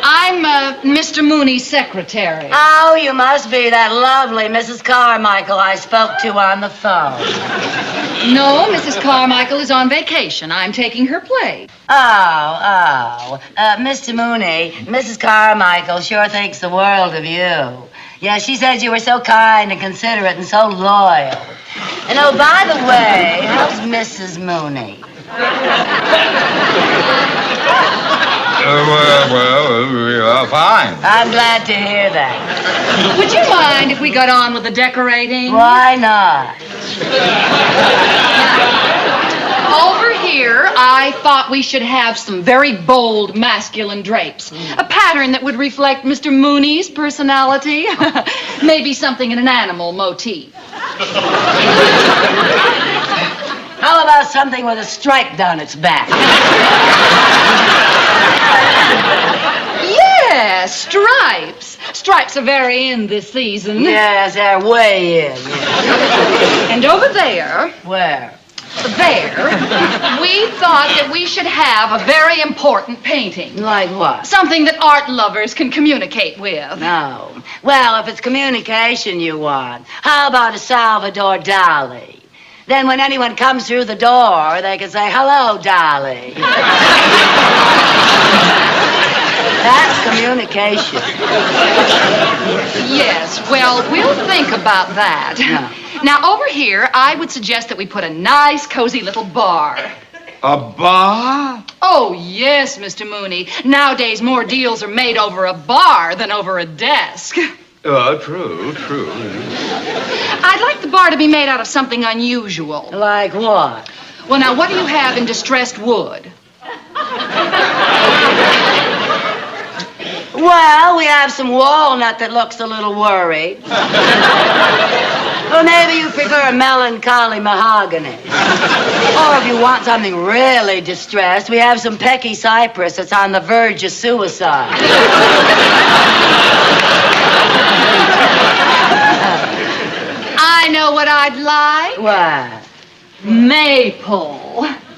S6: I'm Mr. Mooney's secretary.
S1: Oh, you must be that lovely Mrs. Carmichael I spoke to on the phone.
S6: No, Mrs. Carmichael is on vacation. I'm taking her place.
S1: Mr. Mooney, Mrs. Carmichael sure thinks the world of you. Yeah, she said you were so kind and considerate and so loyal. And oh, by the way, how's Mrs. Mooney?
S3: Well, fine.
S1: I'm glad to hear that.
S6: Would you mind if we got on with the decorating?
S1: Why not?
S6: Over here, I thought we should have some very bold masculine drapes. A pattern that would reflect Mr. Mooney's personality. Maybe something in an animal motif.
S1: How about something with a stripe down its back?
S6: Yes, stripes. Stripes are very in this season.
S1: Yes, they're way in.
S6: And over there,
S1: Where?
S6: we thought that we should have a very important painting.
S1: Like what?
S6: Something that art lovers can communicate with.
S1: No. Well, if it's communication you want, how about a Salvador Dali? Then when anyone comes through the door, they can say, "Hello, Dali." That's communication.
S6: Yes, well, we'll think about that.
S1: No.
S6: Now, over here, I would suggest that we put a nice, cozy little bar.
S3: A bar?
S6: Oh, yes, Mr. Mooney. Nowadays, more deals are made over a bar than over a desk.
S3: Oh, true.
S6: I'd like the bar to be made out of something unusual.
S1: Like what?
S6: Well, now, what do you have in distressed wood?
S1: Well, we have some walnut that looks a little worried. Or maybe you prefer melancholy mahogany. Or if you want something really distressed, we have some pecky cypress that's on the verge of suicide.
S6: I know what I'd like.
S1: What?
S6: Maple.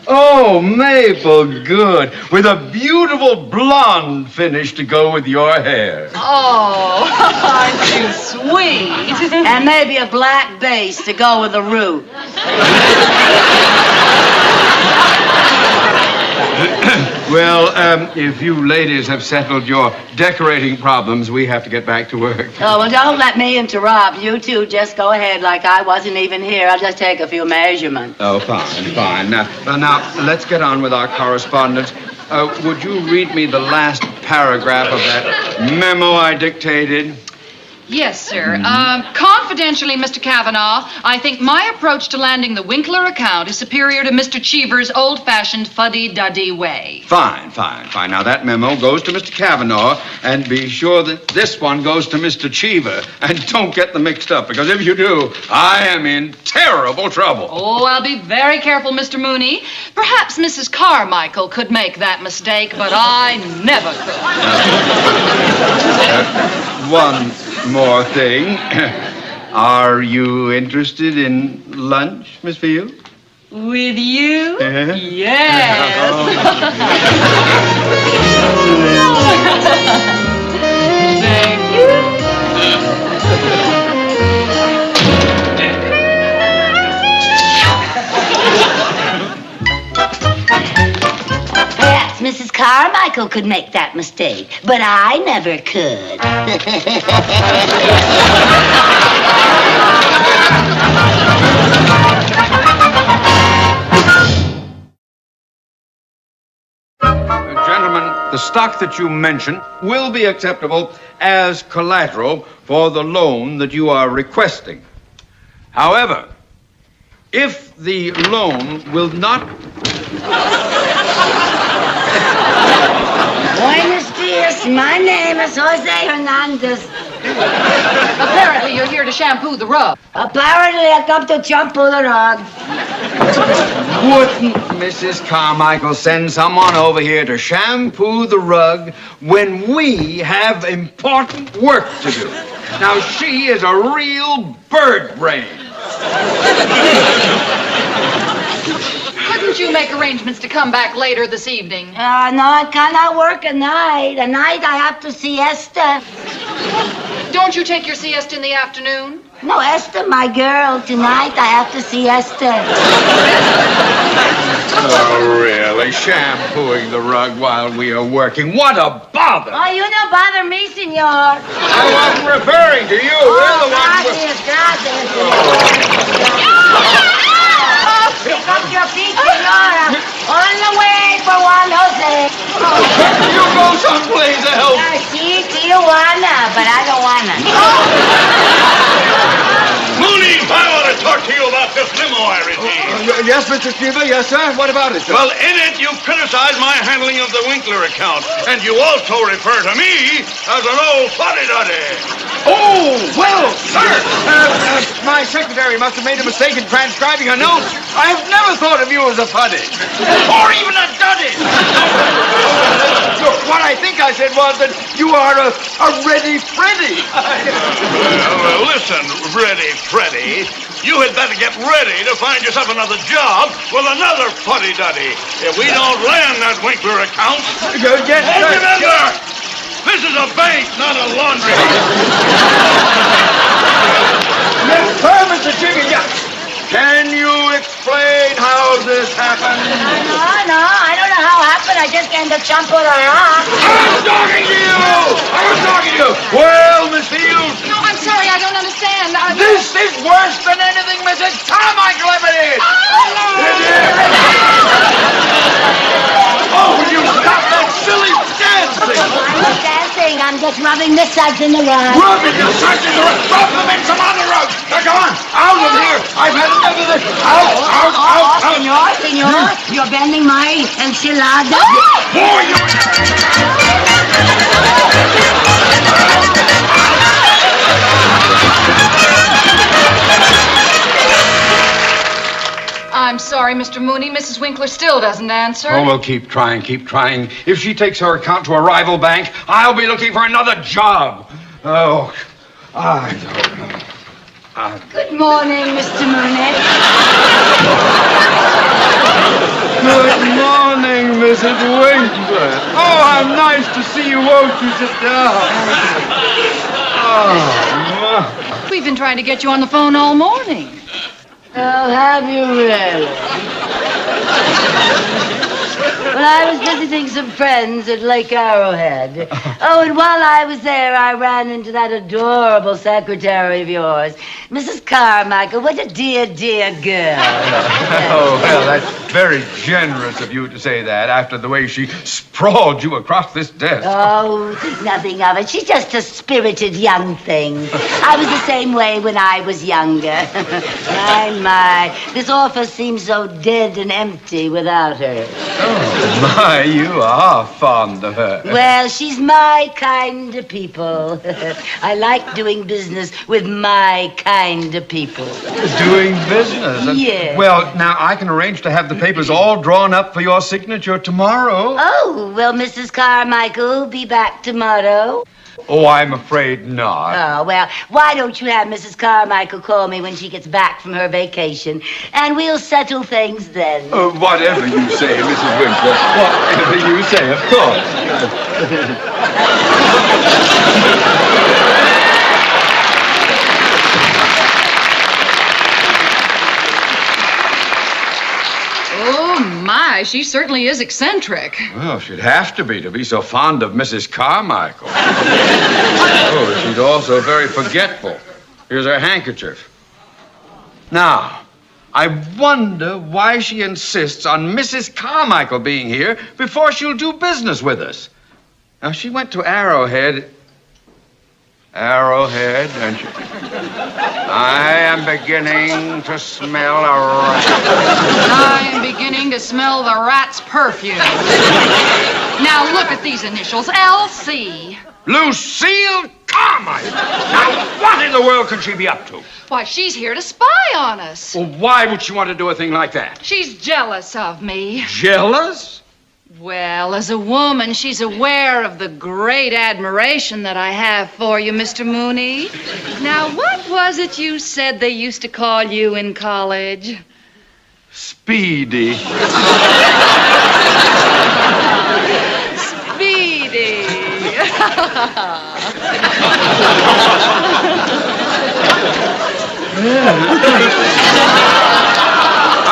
S3: Oh, maple, good. With a beautiful blonde finish to go with your hair.
S6: Oh, aren't you sweet?
S1: And maybe a black base to go with the root.
S3: Well, if you ladies have settled your decorating problems, we have to get back to work.
S1: Oh, well, don't let me interrupt. You two just go ahead like I wasn't even here. I'll just take a few measurements.
S3: Oh, fine. Now, let's get on with our correspondence. Would you read me the last paragraph of that memo I dictated?
S6: Yes, sir. Confidentially, Mr. Kavanaugh, I think my approach to landing the Winkler account is superior to Mr. Cheever's old-fashioned fuddy-duddy way.
S3: Fine. Now, that memo goes to Mr. Kavanaugh, and be sure that this one goes to Mr. Cheever. And don't get them mixed up, because if you do, I am in terrible trouble.
S6: Oh, I'll be very careful, Mr. Mooney. Perhaps Mrs. Carmichael could make that mistake, but I never could.
S3: One more thing. Are you interested in lunch, Miss Field?
S6: With you?
S3: Uh-huh.
S6: Yes. Thank you.
S1: Perhaps Mrs. Carmichael could make that mistake, but I never could.
S3: Gentlemen, the stock that you mentioned will be acceptable as collateral for the loan that you are requesting. However, if the loan will not...
S1: Buenos dias, my name is Jose Hernandez.
S6: Apparently, you're here to shampoo the rug.
S1: Apparently, I come to shampoo the rug.
S3: Wouldn't Mrs. Carmichael send someone over here to shampoo the rug when we have important work to do? Now, she is a real bird brain.
S6: Couldn't you make arrangements to come back later this evening?
S1: No, I cannot work at night. At night, I have to siesta.
S6: Don't you take your siesta in the afternoon?
S1: No, Esther, my girl. Tonight, I have to siesta.
S3: Oh, really? Shampooing the rug while we are working? What a bother!
S1: Oh, you don't bother me, senor.
S3: I wasn't referring to you. We're the ones with...
S1: Gracias. Pick up your feet, senora. On the way for Juan Jose.
S3: You go someplace else.
S1: Sí, Tijuana, but I don't wanna.
S7: Mooney, I want to talk to you about this limo I received.
S3: Yes, Mr. Stever. Yes, sir. What about it, sir?
S7: Well, in it, you criticized my handling of the Winkler account, and you also refer to me as an old fuddy-duddy.
S3: Oh, well, sir. My secretary must have made a mistake in transcribing a note. I have never thought of you as a fuddy. Or even a duddy. What I think I said was that you are a ready Freddy.
S7: Well, listen, Ready Freddy. You had better get ready to find yourself another job with another fuddy-duddy. If we don't land that Winkler account...
S3: Yes,
S7: And
S3: sir.
S7: remember, this is a bank, not a laundry.
S3: Yes, sir, Mr. Jiggy. Yeah. Can you explain how this happened?
S1: No, I don't know how it happened. I just came to shampoo the rug.
S3: I'm talking to you! I'm talking to you! Well, Miss Fields,
S6: No, I'm sorry, I don't understand.
S3: this is worse than anything Mrs. Carmichael ever did! Oh, will you stop that silly dancing?
S1: I'm not dancing. I'm just rubbing the suds in the rug.
S3: Rubbing your suds in the rug! Rub them in some other rug! Now, come on! Out of here! I've had enough of this! Out!
S1: Senor, you're bending my enchilada.
S3: Oh, you...
S6: I'm sorry, Mr. Mooney. Mrs. Winkler still doesn't answer.
S3: Oh, well, keep trying. If she takes her account to a rival bank, I'll be looking for another job. Oh, I don't know.
S1: Good morning, Mr. Mooney.
S3: Good morning, Mrs. Winkler. Oh, how nice to see you. Won't you sit down? Oh,
S6: We've been trying to get you on the phone all morning.
S1: Oh, have you really? Well, I was visiting some friends at Lake Arrowhead. Oh, and while I was there, I ran into that adorable secretary of yours, Mrs. Carmichael. What a dear, dear girl.
S3: oh, well, that's very generous of you to say that after the way she sprawled you across this desk.
S1: Oh, think nothing of it. She's just a spirited young thing. I was the same way when I was younger. My, this office seems so dead and empty without her.
S3: Oh, my, you are fond of her.
S1: Well, she's my kind of people. I like doing business with my kind of people.
S3: Doing business?
S1: Yes.
S3: Well, now, I can arrange to have the papers all drawn up for your signature tomorrow.
S1: Oh, well, Mrs. Carmichael will be back tomorrow.
S3: Oh, I'm afraid not.
S1: Oh, well, why don't you have Mrs. Carmichael call me when she gets back from her vacation, and we'll settle things then.
S3: Whatever you say, Mrs. Winkler. Whatever you say, of course.
S6: Oh, my, she certainly is eccentric.
S3: Well, she'd have to be so fond of Mrs. Carmichael. Oh, she's also very forgetful. Here's her handkerchief. Now, I wonder why she insists on Mrs. Carmichael being here before she'll do business with us. Now, she went to Arrowhead, and she... I am beginning to smell a rat.
S6: I am beginning to smell the rat's perfume. Now look at these initials, L.C.
S3: Lucille Carmichael! Now, what in the world could she be up to?
S6: Why, she's here to spy on us.
S3: Well, why would she want to do a thing like that?
S6: She's jealous of me.
S3: Jealous?
S6: Well, as a woman, she's aware of the great admiration that I have for you, Mr. Mooney. Now, what was it you said they used to call you in college?
S3: Speedy.
S6: Speedy.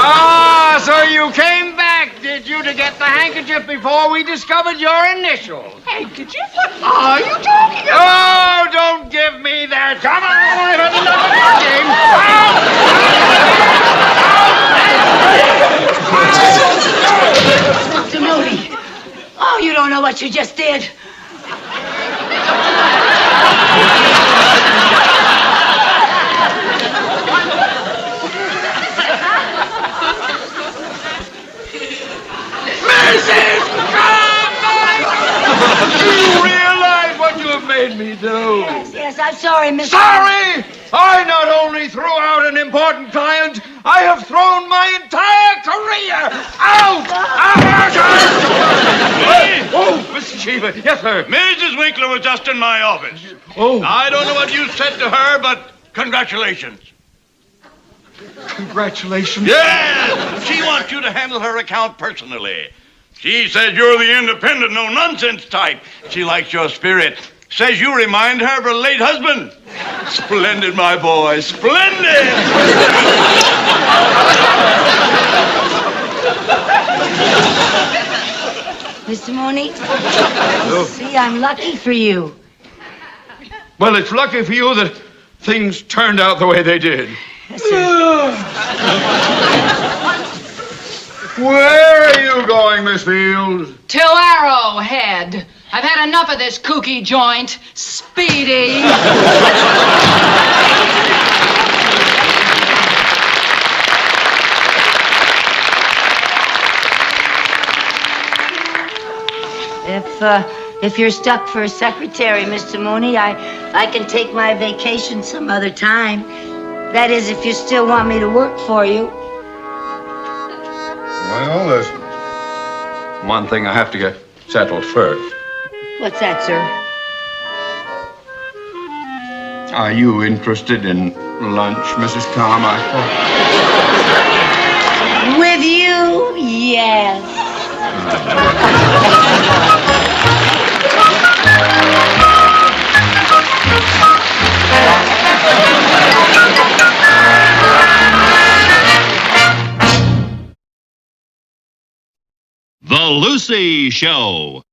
S3: Ah, so you came back, did you, to get the handkerchief before we discovered your initials?
S8: Handkerchief? What are you talking about?
S3: Oh, don't give me that. Come on, I've had enough of your game.
S1: Mr. Mooney. Oh, you don't know what you just did.
S3: Mrs. Carmichael! Do you realize what you have made me do?
S1: Yes, I'm sorry, Mr.
S3: Sorry! I not only threw out an important client, I have thrown my entire career out! Oh, Mr. Cheever. Yes, sir.
S7: Mrs. Winkler was just in my office.
S3: Oh.
S7: I don't know what you said to her, but congratulations.
S3: Congratulations.
S7: Yes! She wants you to handle her account personally. She says you're the independent, no-nonsense type. She likes your spirit. Says you remind her of her late husband. Splendid, my boy. Splendid!
S1: Mr. Mooney, see, I'm lucky for you.
S3: Well, it's lucky for you that things turned out the way they did.
S1: Yes, sir.
S3: Where are you going, Miss Fields?
S6: To Arrowhead. I've had enough of this kooky joint. Speedy.
S1: If you're stuck for a secretary, Mr. Mooney, I can take my vacation some other time. That is, if you still want me to work for you.
S3: Well, there's one thing I have to get settled first.
S1: What's that, sir?
S3: Are you interested in lunch, Mrs. Carmichael?
S1: With you, yes.
S9: The Lucy Show.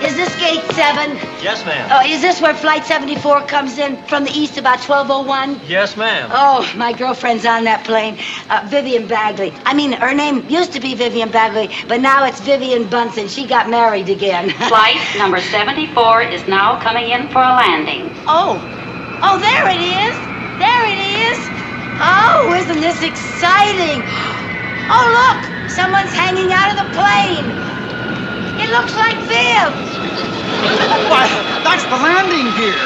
S1: Is this gate 7?
S10: Yes, ma'am.
S1: Oh, is this where Flight 74 comes in from the east about 12:01?
S10: Yes, ma'am.
S1: Oh, my girlfriend's on that plane. Vivian Bagley. I mean, her name used to be Vivian Bagley, but now it's Vivian Bunsen. She got married again.
S11: Flight number 74 is now coming in for a landing.
S1: Oh, there it is. There it is. Oh, isn't this exciting? Oh, look! Someone's hanging out of the plane. It looks like Viv.
S10: Why, that's the landing gear.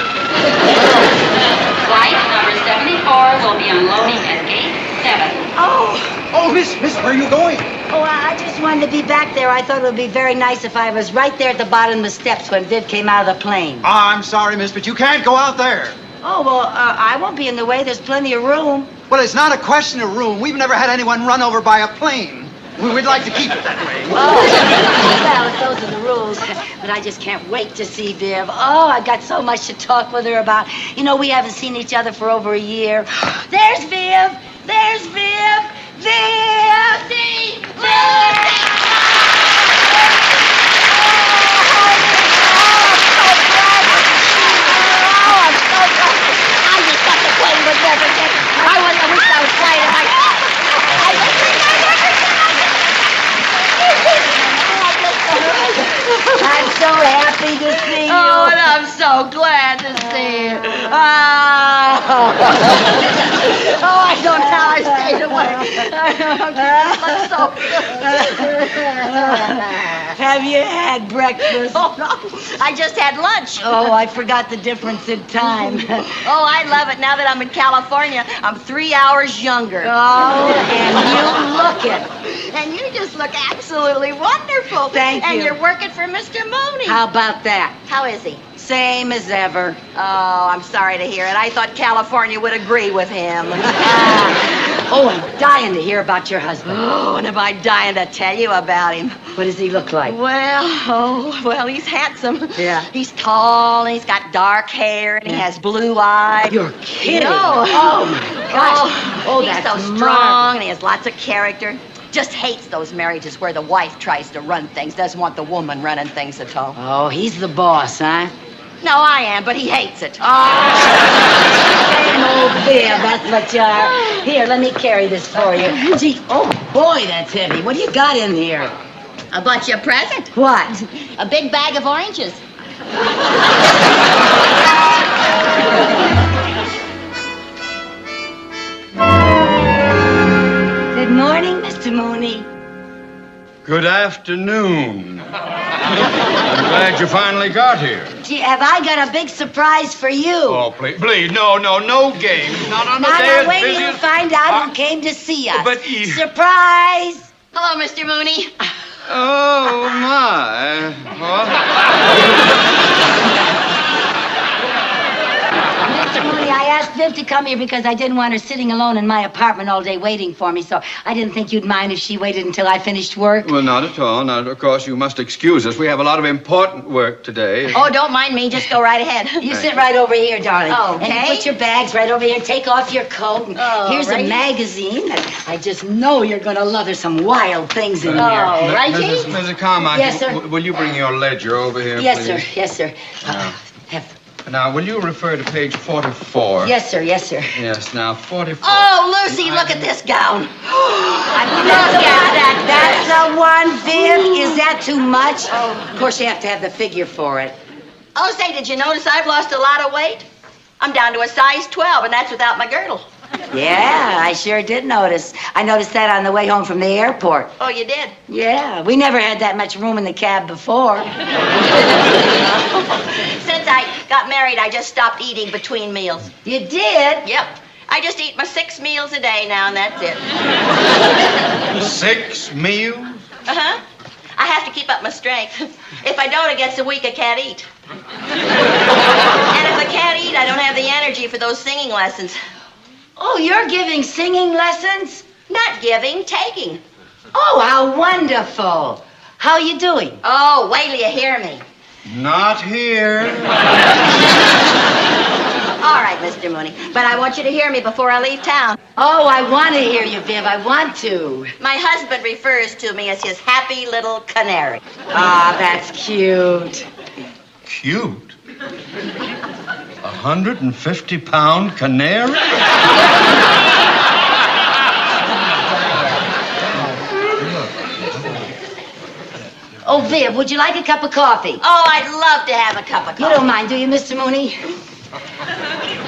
S11: Flight number 74 will be unloading at gate 7.
S10: Oh, miss, where are you going?
S1: Oh, I just wanted to be back there. I thought it would be very nice if I was right there at the bottom of the steps when Viv came out of the plane.
S10: I'm sorry, miss, but you can't go out there.
S1: Oh, well, I won't be in the way. There's plenty of room.
S10: Well, it's not a question of room. We've never had anyone run over by a plane. We'd like to keep it that way.
S1: Oh, well, those are the rules. But I just can't wait to see Viv. Oh, I've got so much to talk with her about. You know, we haven't seen each other for over a year. There's Viv! There's Viv! Viv! I wish I was I'm so happy to see you.
S2: Oh, and I'm so glad to see you.
S1: Oh, I don't know how I stayed away. Have you had breakfast?
S2: Oh, no. I just had lunch.
S1: Oh, I forgot the difference in time.
S2: Oh, I love it. Now that I'm in California, I'm 3 hours younger.
S1: Oh, and you look it.
S2: And you just look absolutely wonderful.
S1: Thank you.
S2: And you're working for Mr. Mooney.
S1: How about that?
S2: How is he?
S1: Same as ever.
S2: Oh, I'm sorry to hear it. I thought California would agree with him.
S1: Oh, I'm dying to hear about your husband.
S2: Oh, and am I dying to tell you about him?
S1: What does he look like?
S2: Well, he's handsome.
S1: Yeah.
S2: He's tall, and he's got dark hair, and he has blue eyes.
S1: You're kidding.
S2: No.
S1: Oh, my gosh. Oh,
S2: he's
S1: that's
S2: so strong, and he has lots of character. Just hates those marriages where the wife tries to run things, doesn't want the woman running things at all.
S1: Oh, he's the boss, huh?
S2: No, I am, but he hates it.
S1: Oh, same old Viv, that's what you are. Here, let me carry this for you. Gee, oh, boy, that's heavy. What do you got in here?
S2: A bunch of present.
S1: What?
S2: A big bag of oranges.
S1: Good morning, Mr. Mooney.
S3: Good afternoon. I'm glad you finally got here.
S1: Gee, have I got a big surprise for you?
S3: Oh, please, no games. Not on the day
S1: Now,
S3: as
S1: wait till
S3: busy
S1: you
S3: as-
S1: find out who came to see us.
S3: But you-
S1: Surprise!
S2: Hello, Mr. Mooney.
S3: Oh, my.
S1: Mr. Mooney, I asked Viv to come here because I didn't want her sitting alone in my apartment all day waiting for me, so I didn't think you'd mind if she waited until I finished work.
S3: Well, not at all. Not, of course, you must excuse us. We have a lot of important work today.
S2: Oh, don't mind me. Just go right ahead.
S1: You sit right over here, darling.
S2: Okay.
S1: And put your bags right over here. Take off your coat. And
S2: Oh,
S1: here's
S2: right
S1: a
S2: here.
S1: magazine that I just know you're going to love. There's some wild things in
S2: Oh,
S1: here.
S2: right,
S3: Mrs. Carmichael,
S1: Yes, sir.
S3: will you bring your ledger over here,
S1: Yes,
S3: please?
S1: sir. Yes, sir.
S3: Yeah.
S1: Have-
S3: Now, will you refer to page 44?
S1: Yes, sir. Yes, sir.
S3: Yes, now 44.
S2: Oh, Lucy, look at this gown.
S1: Look at that. That's the one, Viv. Is that too much? Of course, you have to have the figure for it.
S2: Oh, say, did you notice I've lost a lot of weight? I'm down to a size 12, and that's without my girdle.
S1: Yeah, I sure did notice. I noticed that on the way home from the airport.
S2: Oh, you did?
S1: Yeah, we never had that much room in the cab before.
S2: Since I got married, I just stopped eating between meals.
S1: You did?
S2: Yep. I just eat my 6 meals a day now, and that's it.
S3: 6 meals?
S2: Uh-huh. I have to keep up my strength. If I don't, it gets a week I can't eat. And if I can't eat, I don't have the energy for those singing lessons.
S1: Oh, you're giving singing lessons?
S2: Not giving, taking.
S1: Oh, how wonderful. How are you doing?
S2: Oh, wait till you hear me.
S3: Not here.
S2: All right, Mr. Mooney, but I want you to hear me before I leave town.
S1: Oh, I want to hear you, Viv. I want to.
S2: My husband refers to me as his happy little canary.
S1: Ah, that's cute.
S3: Cute. 150-pound canary?
S1: Oh, Viv, would you like a cup of coffee?
S2: Oh, I'd love to have a cup of coffee.
S1: You don't mind, do you, Mr. Mooney?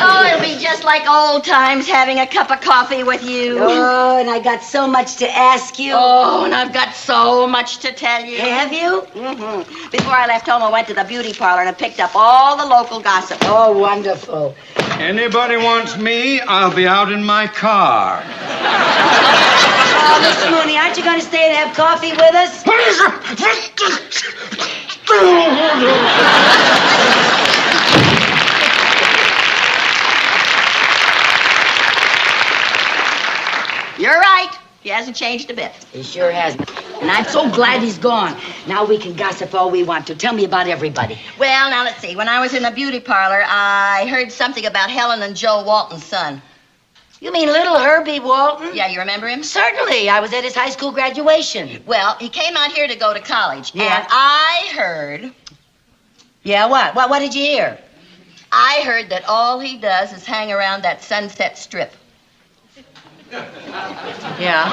S2: Oh, it'll be just like old times having a cup of coffee with you.
S1: Oh, and I got so much to ask you.
S2: Oh, and I've got so much to tell you.
S1: Have you?
S2: Mm-hmm. Before I left home, I went to the beauty parlor and I picked up all the local gossip.
S1: Oh, wonderful.
S3: Anybody wants me, I'll be out in my car.
S1: Oh, Mr. Mooney, aren't you going to stay and have coffee with us?
S2: You're right. He hasn't changed a bit.
S1: He sure hasn't. And I'm so glad he's gone. Now we can gossip all we want to. Tell me about everybody.
S2: Well, now let's see. When I was in the beauty parlor, I heard something about Helen and Joe Walton's son.
S1: You mean little Herbie Walton?
S2: Yeah, you remember him?
S1: Certainly. I was at his high school graduation.
S2: Well, he came out here to go to college.
S1: Yeah.
S2: And I heard...
S1: Yeah, what? What did you hear?
S2: I heard that all he does is hang around that Sunset Strip.
S1: Yeah.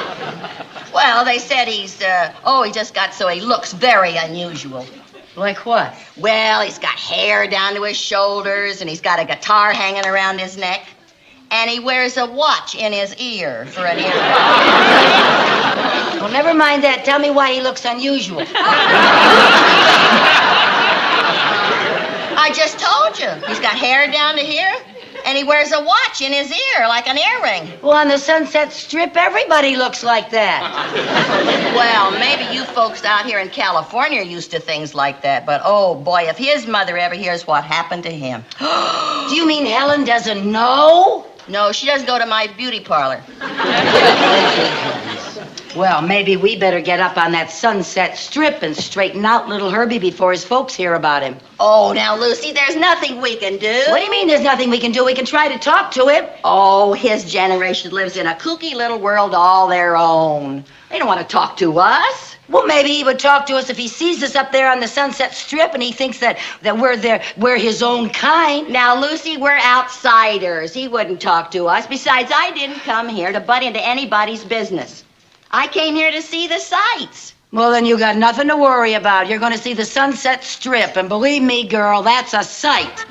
S2: Well, they said he just got so he looks very unusual.
S1: Like what?
S2: Well, he's got hair down to his shoulders, and he's got a guitar hanging around his neck, and he wears a watch in his ear for an earring.
S1: Well, never mind that. Tell me why he looks unusual.
S2: I just told you. He's got hair down to here, and he wears a watch in his ear like an earring.
S1: Well, on the Sunset Strip, everybody looks like that.
S2: Well, maybe you folks out here in California are used to things like that, but oh boy, if his mother ever hears what happened to him.
S1: Do you mean Helen doesn't know?
S2: No, she doesn't go to my beauty parlor.
S1: Well, maybe we better get up on that Sunset Strip and straighten out little Herbie before his folks hear about him.
S2: Oh, now, Lucy, there's nothing we can do.
S1: What do you mean there's nothing we can do? We can try to talk to him.
S2: Oh, his generation lives in a kooky little world all their own. They don't want to talk to us.
S1: Well, maybe he would talk to us if he sees us up there on the Sunset Strip and he thinks that we're his own kind.
S2: Now, Lucy, we're outsiders. He wouldn't talk to us. Besides, I didn't come here to butt into anybody's business. I came here to see the sights.
S1: Well, then you got nothing to worry about. You're going to see the Sunset Strip, and believe me, girl, that's a sight.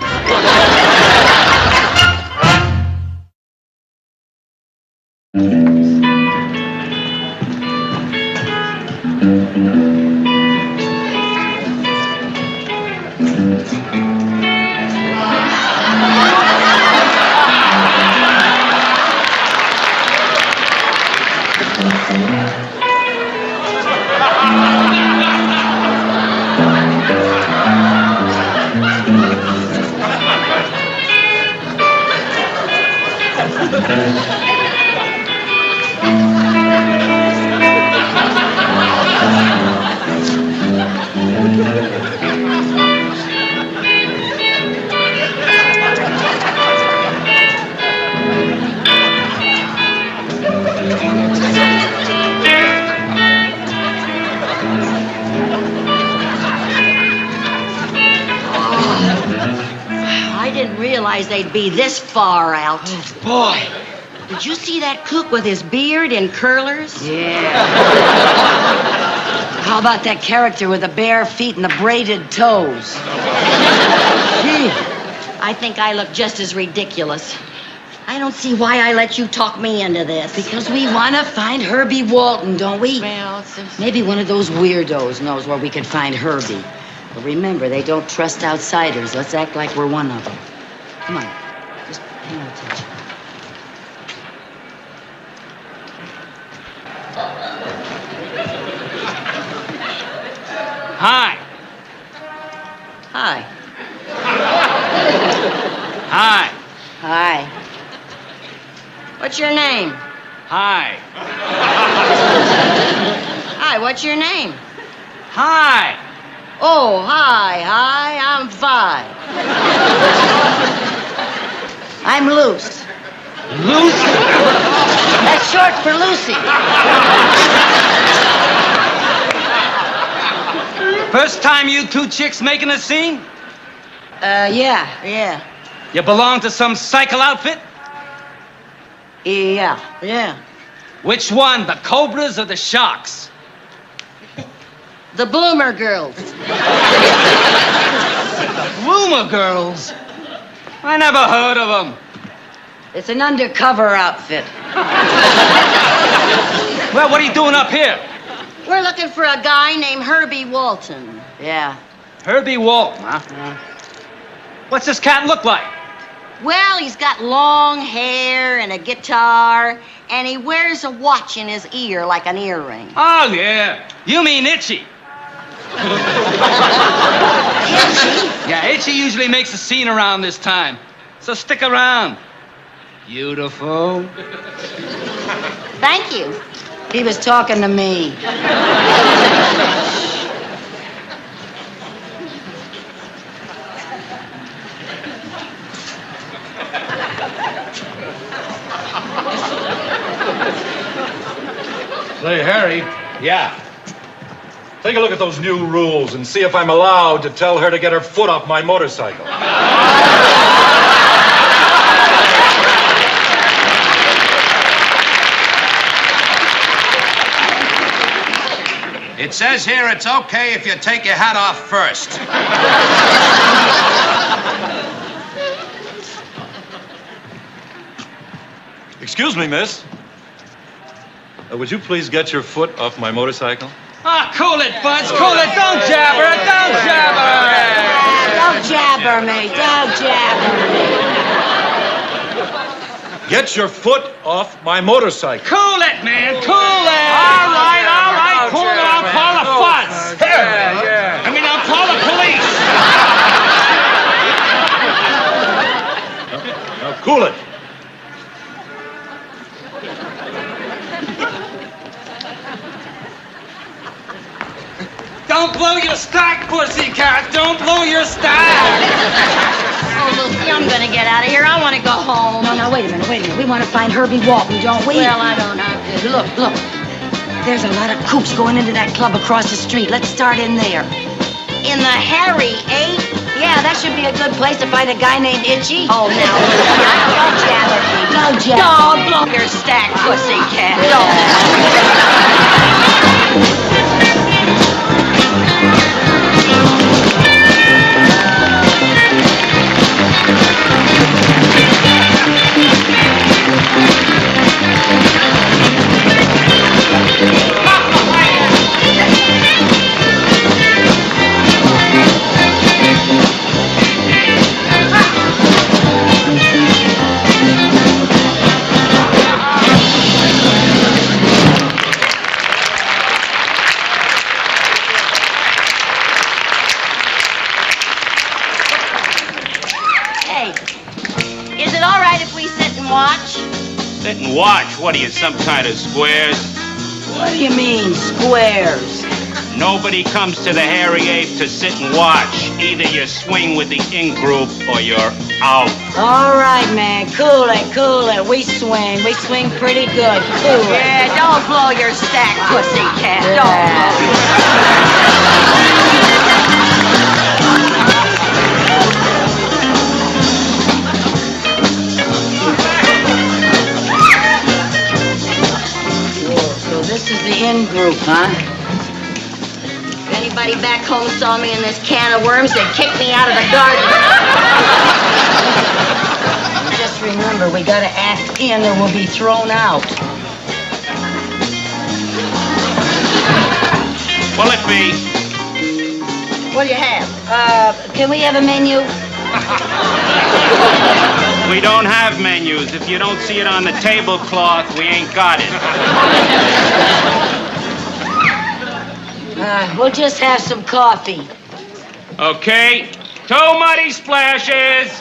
S1: They'd be this far out.
S10: Oh, boy.
S1: Did you see that cook with his beard and curlers? Yeah. How about that character with the bare feet and the braided toes? Gee,
S2: I think I look just as ridiculous. I don't see why I let you talk me into this.
S1: Because we want to find Herbie Walton, don't we?
S2: Well,
S1: maybe one of those weirdos knows where we could find Herbie. But remember, they don't trust outsiders. Let's act like we're one of them. Come on, just pay no attention.
S12: Hi.
S1: Hi.
S12: Hi.
S1: Hi.
S2: What's your name?
S12: Hi.
S2: Hi, what's your name?
S12: Hi.
S2: Oh, hi, I'm fine.
S1: I'm Luce.
S12: Lucy?
S1: That's short for Lucy.
S12: First time you two chicks making a scene?
S1: Yeah.
S12: You belong to some cycle outfit?
S1: Yeah.
S12: Which one, the Cobras or the Sharks?
S1: The Bloomer Girls.
S12: Bloomer Girls? I never heard of them.
S1: It's an undercover outfit.
S12: Well, what are you doing up here?
S2: We're looking for a guy named Herbie Walton.
S1: Yeah.
S12: Herbie Walton, huh? What's this cat look like?
S2: Well, he's got long hair and a guitar, and he wears a watch in his ear like an earring.
S12: Oh, yeah. You mean Itchy.
S2: Itchy?
S12: Yeah, Itchy usually makes a scene around this time. So stick around. Beautiful.
S2: Thank you.
S1: He was talking to me.
S13: Say, Harry.
S5: Yeah.
S13: Take a look at those new rules and see if I'm allowed to tell her to get her foot off my motorcycle.
S5: It says here it's okay if you take your hat off first.
S13: Excuse me, miss. Would you please get your foot off my motorcycle?
S12: Ah, cool it, Buds. Cool it. Don't jabber. Don't jabber.
S1: Don't jabber me. Don't jabber me.
S13: Get your foot off my motorcycle.
S12: Cool it, man. Cool it. All right. Cool it. I'll call the fuzz.
S13: Yeah.
S12: I'll call the police.
S13: Now, cool it.
S12: Don't blow your stack, pussycat. Don't blow your stack.
S2: Oh, Lucy, I'm gonna get out of here. I want to go home.
S1: No, wait a minute. We want to find Herbie Walton, don't we?
S2: Well, I don't know.
S1: Look. There's a lot of coops going into that club across the street. Let's start in there.
S2: In the Harry 8?
S1: Yeah, that should be a good place to find a guy named Itchy.
S2: Oh, now, don't jabber me.
S1: Don't jabber.
S2: Don't blow your stack, pussycat. Don't.
S14: Sit and watch. What are you, some kind of squares?
S1: What do you mean, squares?
S14: Nobody comes to the Hairy Ape to sit and watch. Either you swing with the in-group or you're out.
S1: All right, man. Cool it. We swing pretty good. Cool it.
S2: Yeah, don't blow your stack, pussycat.
S1: Yeah.
S2: Don't
S1: So this is the in-group, huh?
S2: If anybody back home saw me in this can of worms, they'd kick me out of the garden.
S1: Just remember, we gotta act in or we'll be thrown out.
S14: Will it be?
S2: What do you have?
S1: Can we have a menu?
S14: We don't have menus. If you don't see it on the tablecloth, we ain't got it.
S1: We'll just have some coffee.
S14: Okay. 2 muddy splashes.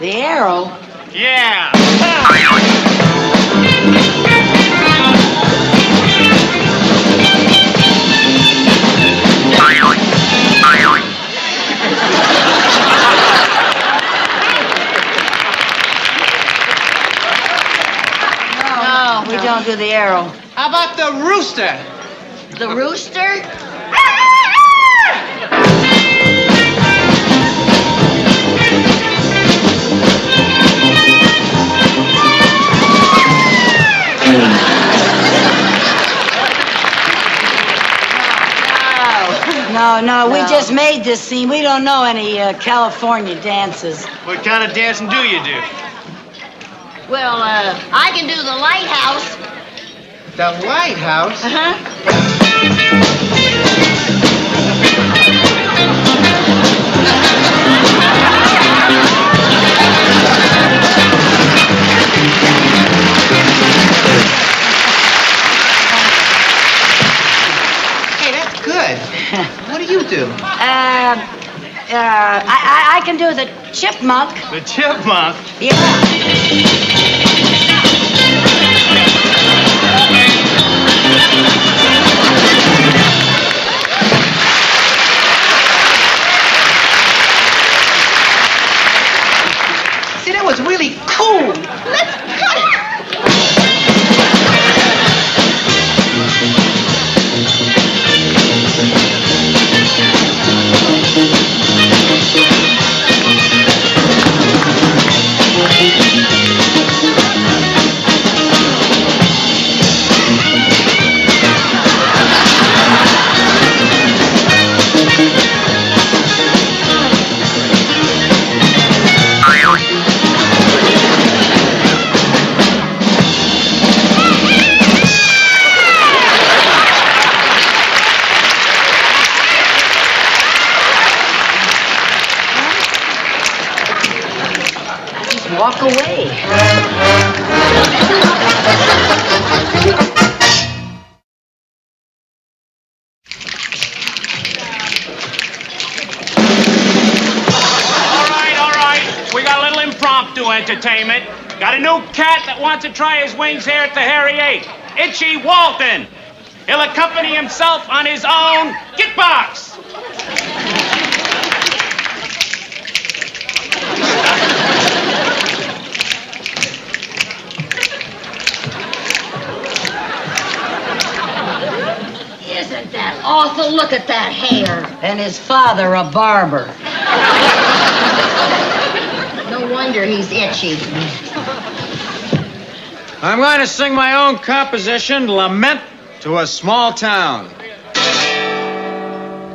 S1: The arrow?
S14: Yeah.
S1: No, we don't do the arrow.
S10: How about the rooster?
S1: The rooster? No, we just made this scene. We don't know any California dances.
S14: What kind of dancing do you do?
S2: Well, I can do the lighthouse.
S10: The lighthouse?
S2: Uh-huh.
S10: Hey, that's good. What do you do?
S1: I can do the chipmunk.
S14: The chipmunk?
S1: Yeah.
S10: See, that was really cool. Let's cut it.
S1: Walk away.
S14: All right. We got a little impromptu entertainment. Got a new cat that wants to try his wings here at the Harry 8. Itchy Walton. He'll accompany himself on his own kickbox.
S2: Isn't that awful? Look at that hair.
S1: And his father, a barber.
S2: No wonder he's itchy.
S10: I'm going to sing my own composition, Lament to a Small Town.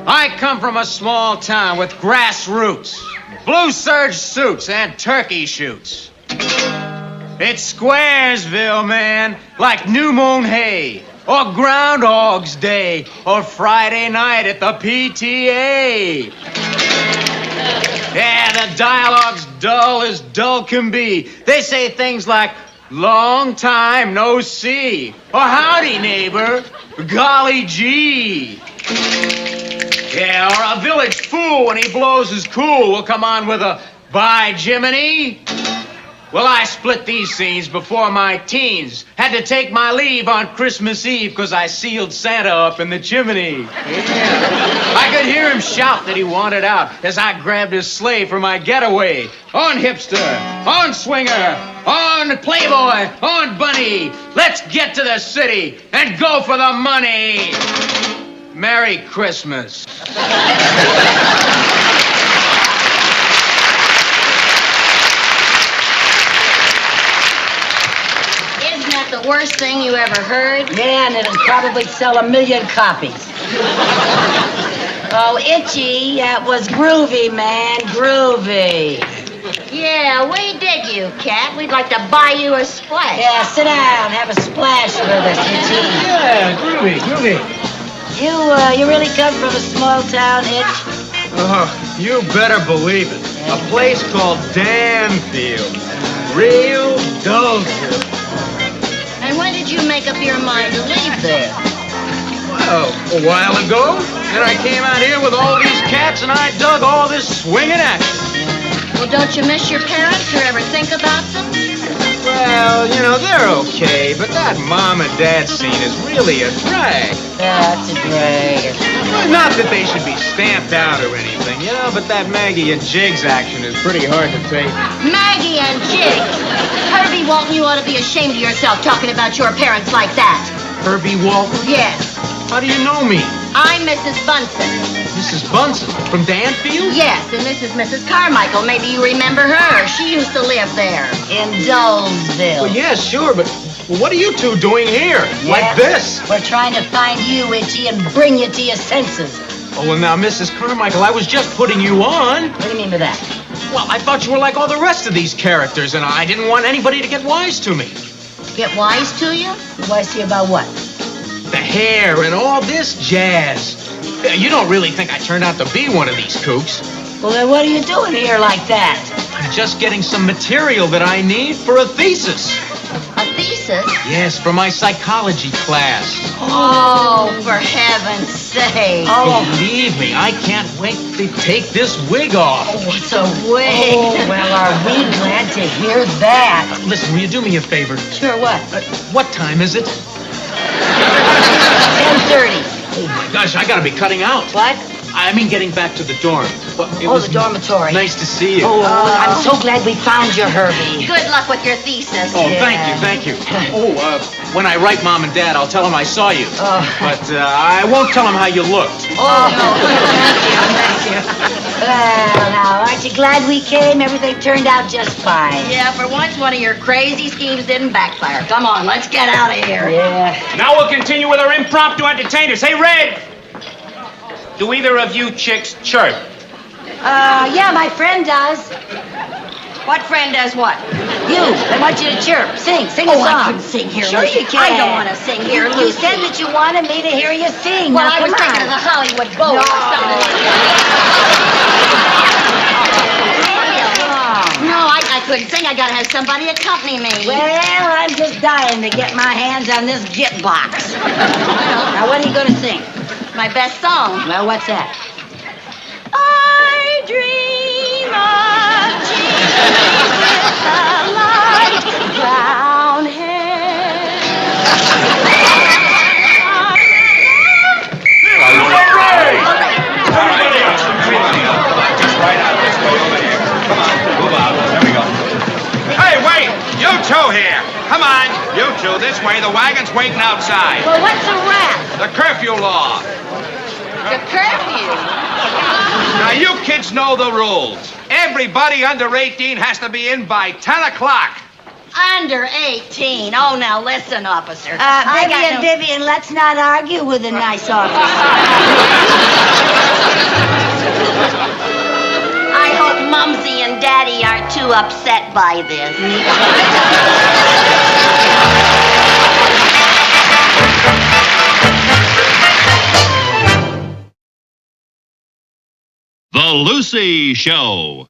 S10: I come from a small town with grassroots, blue serge suits, and turkey shoots. It's Squaresville, man, like new moon hay, or Groundhog's Day, or Friday night at the PTA. Yeah, the dialogue's dull as dull can be. They say things like, long time no see, or howdy, neighbor, golly gee. Yeah, or a village fool when he blows his cool will come on with a, by Jiminy. Well, I split these scenes before my teens. Had to take my leave on Christmas Eve because I sealed Santa up in the chimney. Yeah. I could hear him shout that he wanted out as I grabbed his sleigh for my getaway. On hipster, on swinger, on playboy, on bunny. Let's get to the city and go for the money. Merry Christmas.
S2: The worst thing you ever heard?
S1: Yeah, and it'll probably sell 1 million copies. Oh, Itchy, that was groovy, man, groovy.
S2: Yeah, we dig you, Cat. We'd like to buy you a splash.
S1: Yeah, sit down, have a splash with us, Itchy.
S10: Yeah, groovy.
S1: You really come from a small town, Itch?
S10: You better believe it. A place called Danfield. Real Dullville.
S2: And when did you make up your mind to leave there?
S10: Well, a while ago. Then I came out here with all these cats and I dug all this swinging action.
S2: Well, don't you miss your parents or
S10: That mom and dad scene is really a drag.
S1: That's a drag.
S10: Not that they should be stamped out or anything, you know, but that Maggie and Jiggs action is pretty hard to take.
S2: Maggie and Jiggs. Herbie Walton, you ought to be ashamed of yourself talking about your parents like that.
S10: Herbie Walton?
S2: Yes.
S10: How do you know me?
S2: I'm Mrs. Bunsen.
S10: Mrs. Bunsen from Danfield?
S2: Yes, and this is Mrs. Carmichael. Maybe you remember her. She used to live there.
S1: In Dolesville.
S10: Well, yeah, sure, but what are you two doing here? Like this?
S1: We're trying to find you, Itchy, and bring you to your senses.
S10: Oh, well, now, Mrs. Carmichael, I was just putting you on.
S1: What do you mean by that?
S10: Well, I thought you were like all the rest of these characters, and I didn't want anybody to get wise to me.
S2: Get wise to you?
S1: Wise to you about what?
S10: The hair and all this jazz. You don't really think I turned out to be one of these kooks.
S1: Well, then what are you doing here like that?
S10: I'm just getting some material that I need for a thesis.
S2: A thesis?
S10: Yes, for my psychology class.
S2: Oh, for heaven's sake.
S1: Oh.
S10: Believe me, I can't wait to take this wig off.
S1: Oh, what's a wig? Oh, well, are we glad to hear that?
S10: Listen, will you do me a favor?
S1: Sure, what?
S10: What time is it?
S1: 10:30.
S10: Oh, my gosh, I gotta be cutting out.
S1: What?
S10: I mean getting back to the dorm. Well, it was
S1: the dormitory.
S10: Nice to see you.
S1: Oh, I'm so glad we found you, Herbie.
S2: Good luck with your thesis.
S10: Oh, thank you. Oh, when I write Mom and Dad, I'll tell them I saw you. But I won't tell them how you looked.
S1: Oh, thank you. Well, now, aren't you glad we came? Everything turned out just fine.
S2: Yeah, for once, one of your crazy schemes didn't backfire. Come on, let's get out of here.
S1: Yeah.
S14: Now we'll continue with our impromptu entertainers. Hey, Red! Do either of you chicks chirp?
S1: Yeah, my friend does.
S2: What friend does what?
S1: You. I want you to chirp. Sing a song.
S2: I can sing here.
S1: Sure
S2: Lucy.
S1: you can.
S2: I don't want to sing here,
S1: You
S2: Lucy.
S1: said that you wanted me to hear you sing.
S2: Well,
S1: Now,
S2: I was
S1: come
S2: thinking
S1: on.
S2: of the Hollywood Bowl or something like that. No, I couldn't sing. I gotta have somebody accompany me.
S1: Well, I'm just dying to get my hands on this git box. Now, what are you going to sing?
S2: My best song.
S1: Well, what's that?
S2: I dream of Jesus with the light brown hair.
S3: Hooray! Everybody else, just right out. Let's go over here. Come on, move out. There we go. Hey, wait! You two here. Come on, you two, this way. The wagon's waiting outside.
S2: Well, what's a rap?
S3: The curfew law.
S2: The curfew.
S3: Now, you kids know the rules. Everybody under 18 has to be in by 10 o'clock.
S2: Under 18. Oh, now listen, officer. I got
S1: Vivian, let's not argue with a nice officer.
S2: I hope Mumsy and Daddy aren't too upset by this.
S9: The Lucy Show.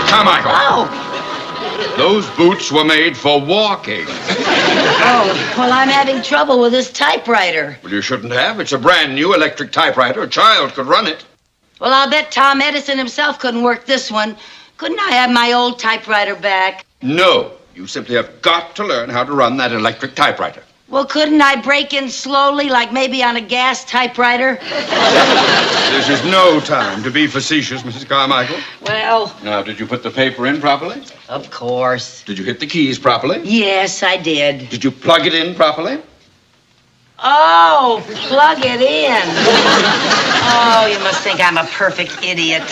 S3: Carmichael.
S1: Oh.
S3: Those boots were made for walking.
S1: Oh, well, I'm having trouble with this typewriter.
S3: Well, you shouldn't have. It's a brand new electric typewriter. A child could run it.
S1: Well, I'll bet Tom Edison himself couldn't work this one. Couldn't I have my old typewriter back?
S3: No. You simply have got to learn how to run that electric typewriter.
S1: Well, couldn't I break in slowly, like maybe on a gas typewriter?
S3: This is no time to be facetious, Mrs. Carmichael.
S1: Well,
S3: Now, did you put the paper in properly?
S1: of course.
S3: Did you hit the keys properly?
S1: Yes, I did.
S3: Did you plug it in properly?
S1: Oh, plug it in. Oh, you must think I'm a perfect idiot.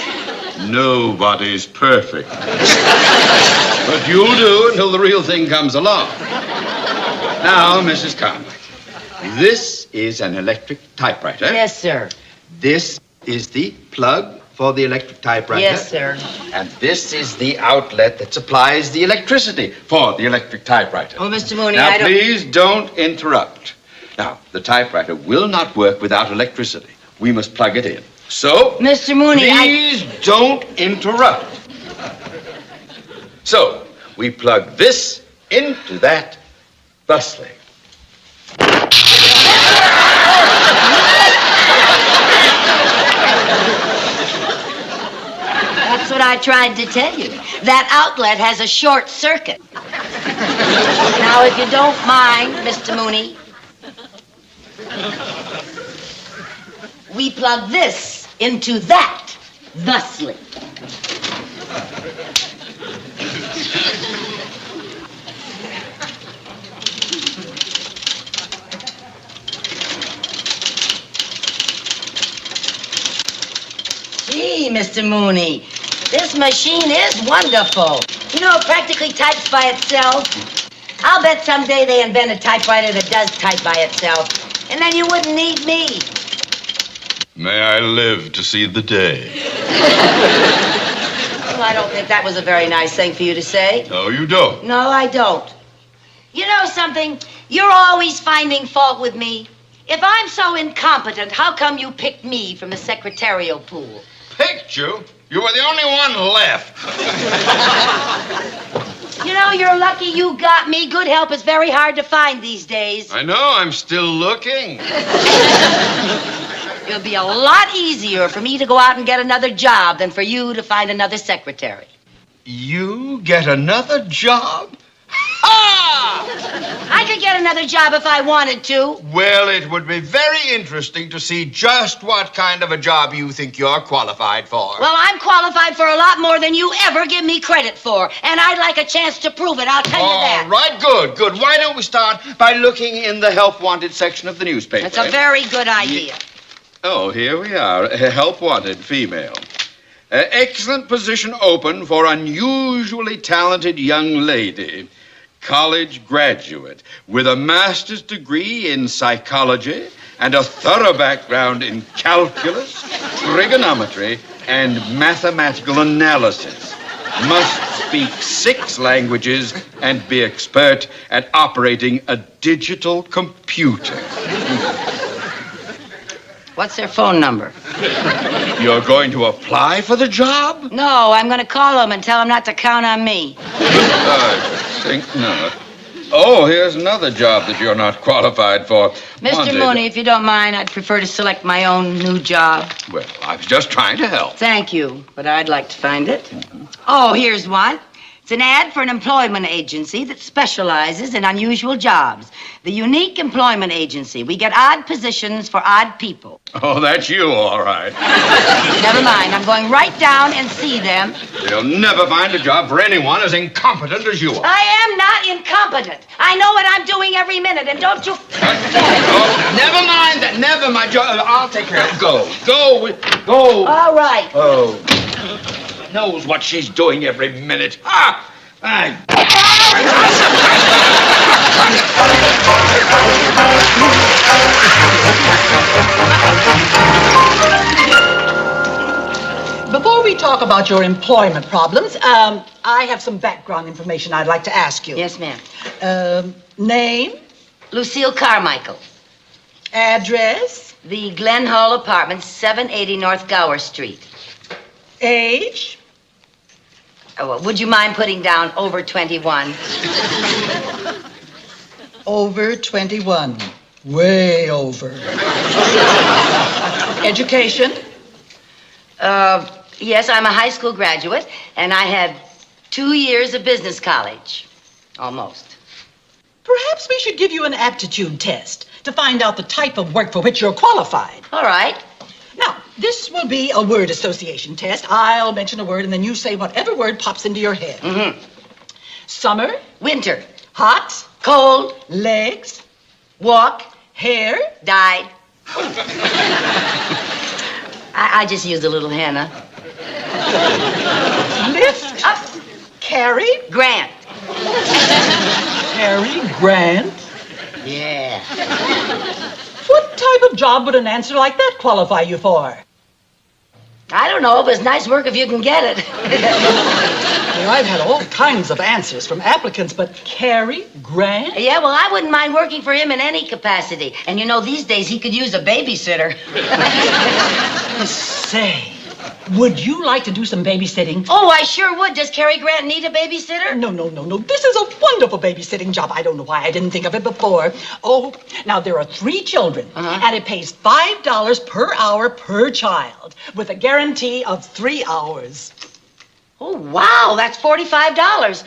S3: Nobody's perfect. But you'll do until the real thing comes along. Now, Mrs. Carmichael, this is an electric typewriter.
S1: Yes, sir.
S3: This is the plug for the electric typewriter.
S1: Yes, sir.
S3: And this is the outlet that supplies the electricity for the electric typewriter.
S1: Oh, Mr. Mooney,
S3: now,
S1: I don't...
S3: please don't interrupt. Now, the typewriter will not work without electricity. We must plug it in. So,
S1: Mr. Mooney,
S3: please don't interrupt. So, we plug this into that thusly.
S1: That's what I tried to tell you. That outlet has a short circuit. Now, if you don't mind, Mr. Mooney, we plug this into that thusly. Gee, Mr. Mooney, this machine is wonderful. You know, it practically types by itself. I'll bet someday they invent a typewriter that does type by itself, and then you wouldn't need me.
S9: May I live to see the day.
S1: Well, I don't think that was a very nice thing for you to say.
S9: No, you don't.
S1: No, I don't. You know something? You're always finding fault with me. If I'm so incompetent, how come you picked me from the secretarial pool?
S3: Picked you? You were the only one left.
S1: You know, you're lucky you got me. Good help is very hard to find these days.
S3: I know, I'm still looking.
S1: It'll be a lot easier for me to go out and get another job than for you to find another secretary.
S3: You get another job?
S1: I could get another job if I wanted to.
S3: Well, it would be very interesting to see just what kind of a job you think you're qualified for.
S1: Well, I'm qualified for a lot more than you ever give me credit for, and I'd like a chance to prove it, I'll tell you that.
S3: All right, good. Why don't we start by looking in the help wanted section of the newspaper?
S1: That's a very good idea.
S3: Oh, here we are. Help wanted, female. Excellent position open for unusually talented young lady. College graduate with a master's degree in psychology and a thorough background in calculus, trigonometry, and mathematical analysis. Must speak 6 languages and be expert at operating a digital computer.
S1: What's their phone number?
S3: You're going to apply for the job?
S1: No, I'm going to call them and tell them not to count on me.
S3: I think not. Oh, here's another job that you're not qualified for.
S1: Mr.
S3: Wanted.
S1: Mooney, if you don't mind, I'd prefer to select my own new job.
S3: Well, I was just trying to help.
S1: Thank you, but I'd like to find it. Oh, here's one. It's an ad for an employment agency that specializes in unusual jobs. The Unique Employment Agency. We get odd positions for odd people.
S3: Oh, that's you, all right.
S1: Never mind. I'm going right down and see them.
S3: You'll never find a job for anyone as incompetent as you are.
S1: I am not incompetent. I know what I'm doing every minute, and don't you forget it.
S3: Oh, never mind that. Never mind. I'll take care of it. Go.
S1: All right.
S3: Oh. Knows what she's doing every minute.
S8: Before we talk about your employment problems, I have some background information I'd like to ask you.
S1: Yes, ma'am.
S8: Name?
S1: Lucille Carmichael.
S8: Address?
S1: The Glen Hall Apartments, 780 North Gower Street.
S8: Age?
S1: Oh, well, would you mind putting down over 21?
S8: Over 21. Way over. Education?
S1: Yes, I'm a high school graduate, and I had 2 years of business college. Almost.
S8: Perhaps we should give you an aptitude test to find out the type of work for which you're qualified.
S1: All right.
S8: Now, this will be a word association test. I'll mention a word, and then you say whatever word pops into your head.
S1: Mm-hmm.
S8: Summer?
S1: Winter.
S8: Hot?
S1: Cold.
S8: Legs?
S1: Walk.
S8: Hair?
S1: Dyed. I just used a little henna.
S8: Lift?
S1: Up.
S8: Carry?
S1: Grant.
S8: Cary Grant?
S1: Yeah.
S8: What type of job would an answer like that qualify you for?
S1: I don't know, but it's nice work if you can get it.
S15: Well, I've had all kinds of answers from applicants, but Cary Grant?
S1: Yeah, well, I wouldn't mind working for him in any capacity. And you know, these days he could use a babysitter.
S15: Say, would you like to do some babysitting?
S1: Oh, I sure would. Does Cary Grant need a babysitter?
S15: No. This is a wonderful babysitting job. I don't know why I didn't think of it before. Oh, now there are 3 children, and it pays $5 per hour per child, with a guarantee of 3 hours.
S1: Oh, wow, that's $45.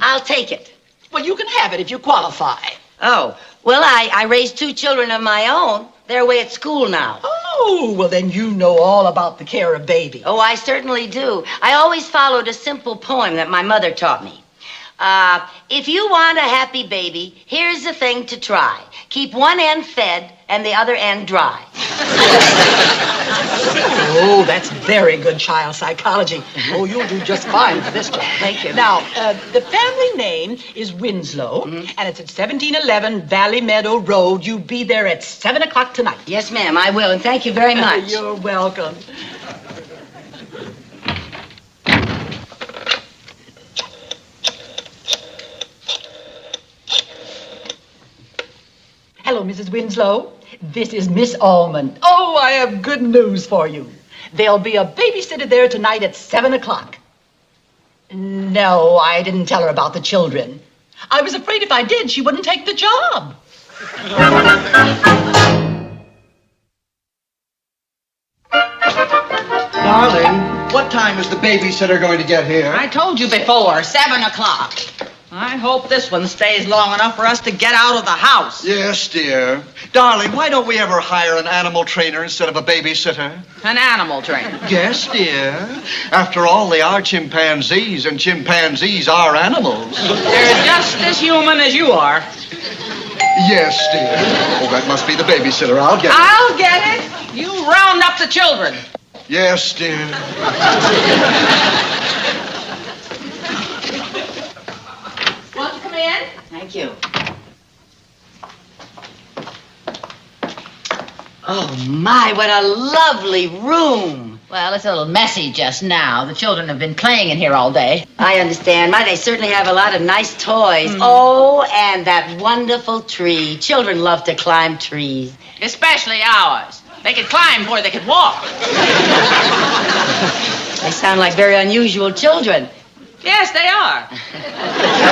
S1: I'll take it.
S15: Well, you can have it if you qualify.
S1: Oh, well, I raised 2 children of my own. They're away at school now.
S15: Oh, well, then you know all about the care of babies.
S1: Oh, I certainly do. I always followed a simple poem that my mother taught me. If you want a happy baby, here's the thing to try. Keep one end fed and the other end dry.
S15: Oh, that's very good child psychology. Oh, you'll do just fine for this job.
S1: Thank you.
S15: Now, the family name is Winslow, and it's at 1711 Valley Meadow Road. You be there at 7 o'clock tonight.
S1: Yes, ma'am, I will, and thank you very much.
S15: You're welcome. Hello, Mrs. Winslow. This is Miss Almond. Oh, I have good news for you. There'll be a babysitter there tonight at 7 o'clock. No, I didn't tell her about the children. I was afraid if I did, she wouldn't take the job.
S16: Darling, what time is the babysitter going to get here?
S17: I told you before, 7 o'clock. I hope this one stays long enough for us to get out of the house.
S16: Yes, dear. Darling, why don't we ever hire an animal trainer instead of a babysitter?
S17: An animal trainer?
S16: Yes, dear. After all, they are chimpanzees, and chimpanzees are animals.
S17: They're just as human as you are.
S16: Yes, dear. Oh, that must be the babysitter. I'll get it.
S17: I'll get it. You round up the children.
S16: Yes, dear.
S2: Won't you come in?
S1: Thank you. Oh, my, what a lovely room.
S17: Well, it's a little messy just now. The children have been playing in here all day.
S1: I understand. My, they certainly have a lot of nice toys. Oh, and that wonderful tree. Children love to climb trees.
S17: Especially ours. They could climb before they could walk.
S1: They sound like very unusual children.
S17: Yes, they are.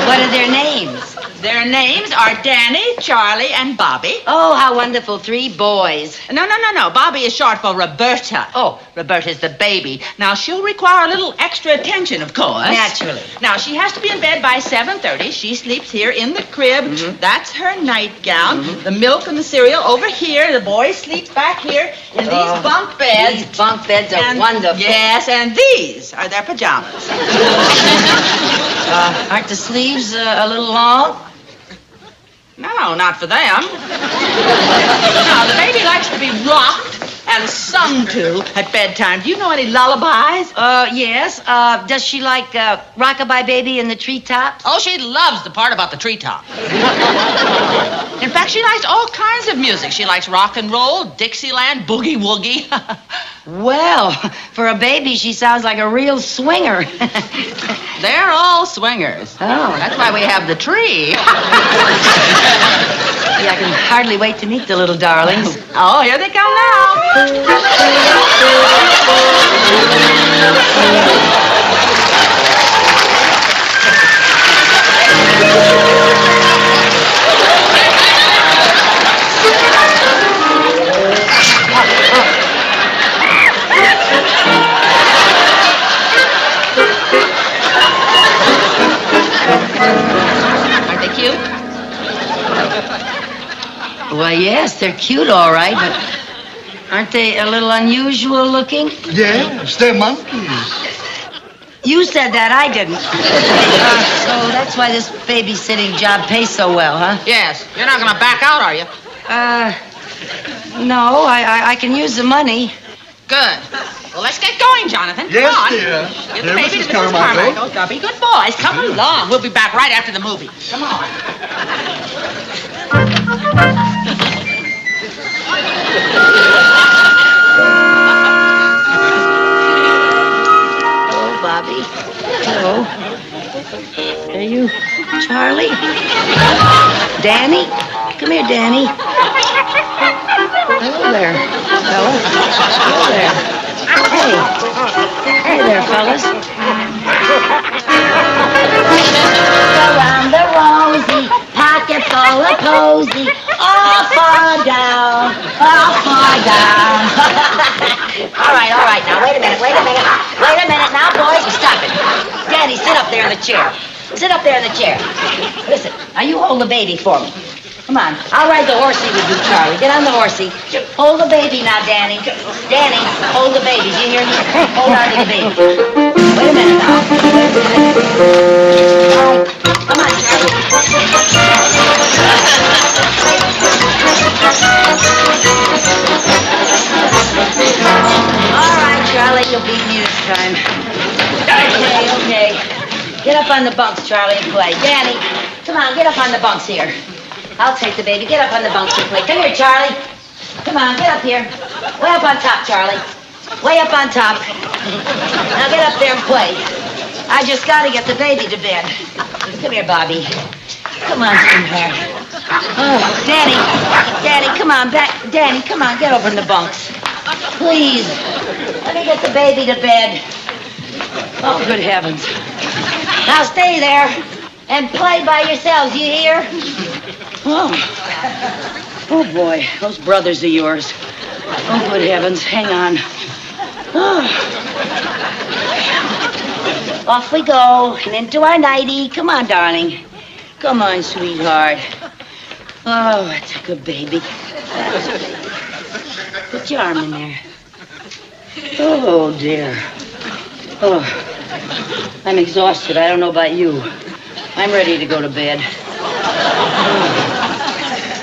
S1: What are their names?
S17: Their names are Danny, Charlie, and Bobby.
S1: Oh, how wonderful. 3 boys.
S17: No. Bobby is short for Roberta. Oh, Roberta's the baby. Now, she'll require a little extra attention, of course.
S1: Naturally.
S17: Now, she has to be in bed by 7:30. She sleeps here in the crib. That's her nightgown. The milk and the cereal over here. The boys sleep back here in these bunk beds.
S1: These bunk beds are wonderful.
S17: Yes, and these are their pajamas.
S1: Aren't the sleeves a little long?
S17: No, not for them. No, the baby likes to be rocked and sung to at bedtime. Do you know any lullabies?
S1: Yes. Does she like Rockabye Baby in the Treetops?
S17: Oh, she loves the part about the treetop. In fact, she likes all kinds of music. She likes rock and roll, Dixieland, boogie woogie.
S1: Well, for a baby, she sounds like a real swinger.
S17: They're all swingers.
S1: Oh.
S17: That's why we have the tree.
S1: Yeah, I can hardly wait to meet the little darlings.
S17: Oh, here they come now.
S1: Aren't they cute? Well, yes, they're cute, all right, but aren't they a little unusual looking?
S16: Yes, they're monkeys.
S1: You said that, I didn't. So that's why this babysitting job pays so well, huh?
S17: Yes. You're not going to back out, are you?
S1: No, I can use the money.
S17: Good. Well, let's get going, Jonathan.
S16: Yes,
S17: Come on.
S16: dear.
S17: Give the
S16: Here,
S17: baby
S16: Mrs.
S17: to Mrs.
S16: Carmichael.
S17: Carmichael. Now, be good boys. Come along. We'll be back right after the movie. Come on.
S1: Bobby. Hello. Are you Charlie? Danny? Come here, Danny. Hello there. Hello. Hello there. Hey. Hey there, fellas. Around the rosy, pocket full of posy, all far down, all far down. All right, now, wait a minute. Now, boys, stop it. Danny, sit up there in the chair. Sit up there in the chair. Listen, now you hold the baby for me. Come on, I'll ride the horsey with you, Charlie. Get on the horsey. Hold the baby now, Danny. Danny, hold the baby. Do you hear me? Hold on to the baby. Wait a minute now. All right, come on, Charlie. All right, Charlie, you'll beat me this time. Okay. Get up on the bunks, Charlie, and play. Danny, come on, get up on the bunks here. I'll take the baby. Get up on the bunks and play. Come here, Charlie. Come on, get up here. Way up on top, Charlie. Way up on top. Now get up there and play. I just got to get the baby to bed. Come here, Bobby. Come on, sweetheart. Oh, Danny, come on, back. Danny, come on, get over in the bunks. Please, let me get the baby to bed. Oh, good heavens. Now stay there and play by yourselves, you hear? Oh, boy, those brothers of yours. Oh, good heavens, hang on. Oh. Off we go, and into our nightie. Come on, darling. Come on, sweetheart. Oh, that's a good baby. That's a baby. Put your arm in there. Oh, dear. Oh, I'm exhausted. I don't know about you. I'm ready to go to bed.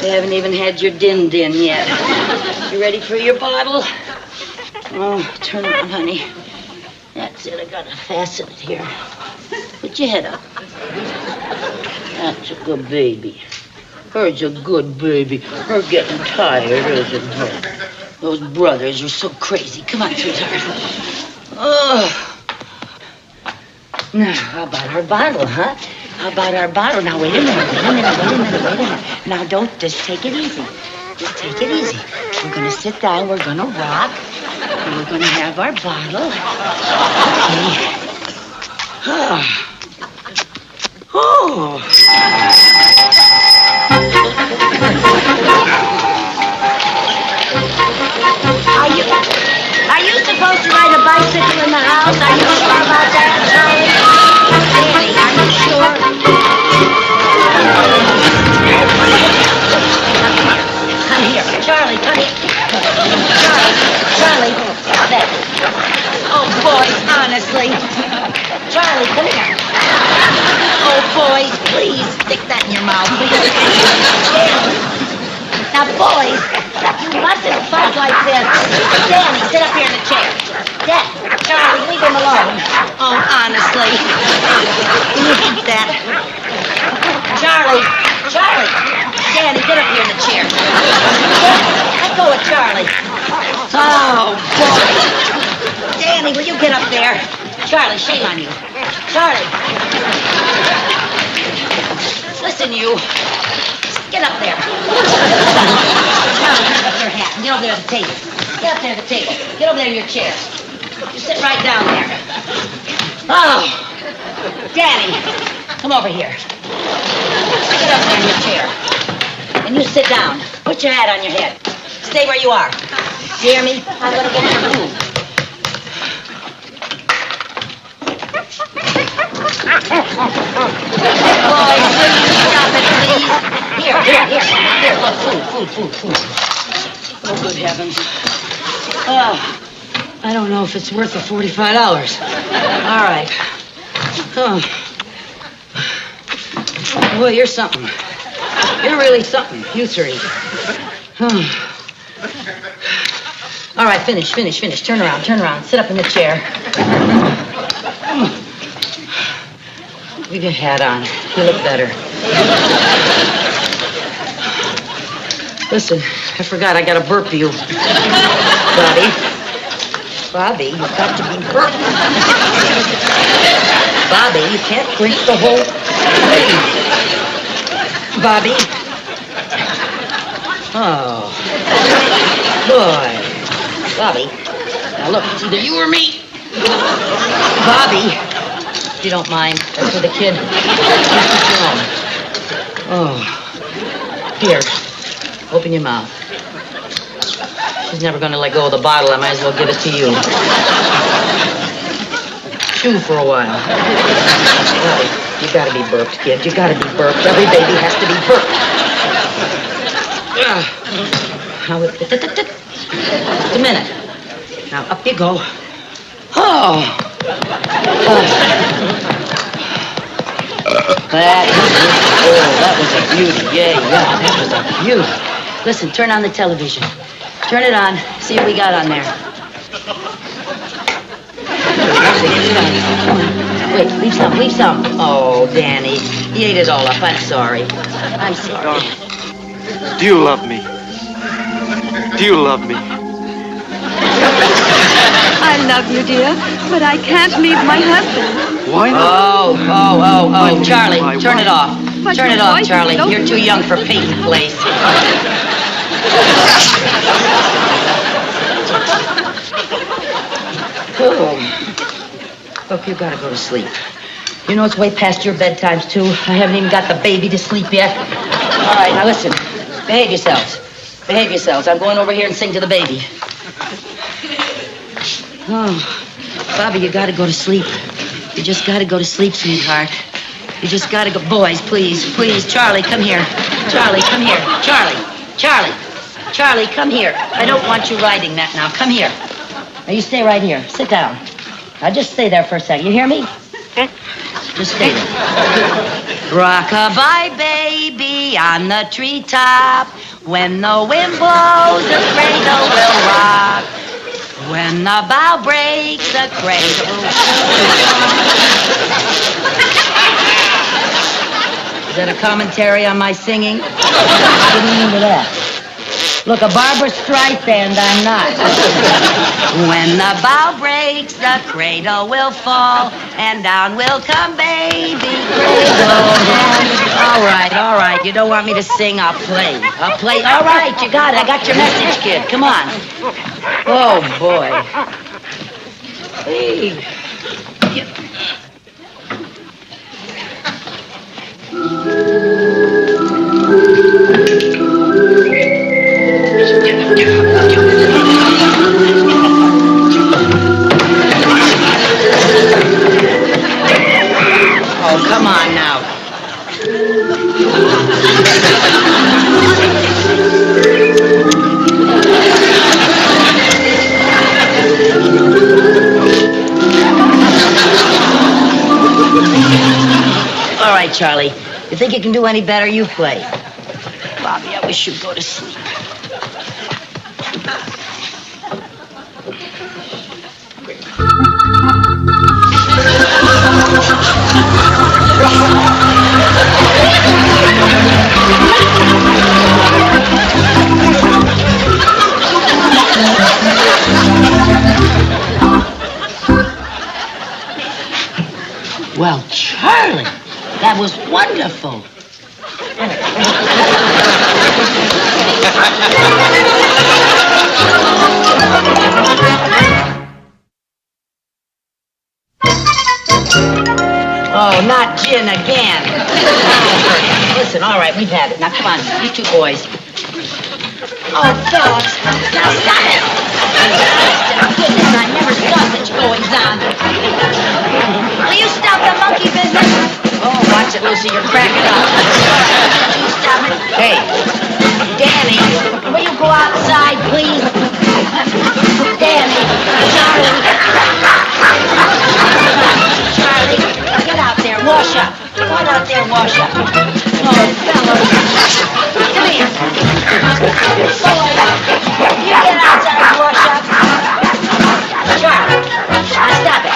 S1: You haven't even had your din-din yet. You ready for your bottle? Oh, turn around, honey. That's it. I gotta fasten it here. Put your head up. That's a good baby. Her's a good baby. Her getting tired, isn't her? Those brothers are so crazy. Come on, sweetheart. Oh. Now, how about our bottle, huh? How about our bottle? Now, wait a minute. Now, just take it easy. Just take it easy. We're gonna sit down, we're gonna rock, and we're gonna have our bottle. Okay. Oh. Are you supposed to ride a bicycle in the house? Are you sure about that, Charlie? Danny, are you sure? Come here. Charlie, come here. Charlie, there. Oh, boys, honestly. Charlie, come here. Oh, boys, please, stick that in your mouth. Now, boys, you mustn't fight like this. Danny, sit up here in the chair. Charlie, leave him alone. Oh, honestly. You hate that. Charlie. Danny, get up here in the chair. Let go of Charlie. Oh, boy. Danny, will you get up there? Charlie, shame on you. Charlie. Listen, you. Get up there. Charlie, pick up your hat and get over there at the table. Get up there at the table. Get over there in your chair. You sit right down there. Oh, Danny, come over here. Get up there in your chair. And you sit down. Put your hat on your head. Stay where you are. You hear me? I'm going to get your food. Boys, please stop it, please. Here, look, food. Oh, good heavens. Oh, I don't know if it's worth the $45. All right. Oh. Boy, you're something. You're really something, you three. Oh. All right, finish. Turn around. Sit up in the chair. Leave your hat on. You look better. Listen, I forgot I gotta burp you, Bobby. Bobby, you've got to be burped. Bobby, you can't drink the whole thing. Bobby. Oh. Boy. Bobby. Now look, it's either you or me. Bobby. If you don't mind, that's for the kid. Oh. Here. Open your mouth. She's never going to let go of the bottle. I might as well give it to you. Chew for a while. Bobby, you got to be burped, kid. You got to be burped. Every baby has to be burped. Now, just a minute. Now, up you go. Oh. That was a beauty. Yeah, that was a beauty. Listen, turn on the television. Turn it on. See what we got on there. Wait, leave some. Oh, Danny, he ate it all up. I'm sorry. I'm sorry.
S18: Do you love me? Do you love me?
S19: I love you, dear, but I can't leave my husband.
S18: Why not?
S1: Oh, Charlie, turn it off.
S19: But
S1: Turn it
S19: your
S1: off,
S19: voice
S1: Charlie.
S19: is so
S1: You're too young for Peyton Place. Oh. Look, you gotta go to sleep. You know it's way past your bedtimes, too. I haven't even got the baby to sleep yet. All right, now listen. Behave yourselves. Behave yourselves. I'm going over here and sing to the baby. Oh, Bobby, you gotta go to sleep. You just gotta go to sleep, sweetheart. You just gotta go. Boys, please. Charlie, come here. Charlie, come here. Charlie, come here. I don't want you riding that now. Come here. Now, you stay right here. Sit down. Now, just stay there for a second. You hear me? Just stay there. Rock-a-bye, baby, on the treetop. When the wind blows, the cradle will rock. When the bough breaks, the cradle will Is that a commentary on my singing? What do you mean by that? Look, a Barbra Streisand, I'm not. When the bough breaks, the cradle will fall, and down will come baby cradle. All right. You don't want me to sing, I'll play. All right, you got it. I got your message, kid. Come on. Oh, boy. Hey. Oh, come on now. All right, Charlie. You think you can do any better? You play. Bobby, I wish you'd go to sleep. Well, Charlie, that was wonderful. Oh, not gin again. Listen, all right, we've had it. Now, come on, you two boys. Oh, fellas, now stop it. Goodness, I never saw such goings on. Will you stop the monkey business? Oh, watch it, Lucy, you're cracking up. You stop it. Hey, Danny, will you go outside, please? Danny, Charlie, get out there, wash up. Go on out there, wash up. Oh, fellas. Come here. Boys, you get outside and wash up. Charlie, now stop it.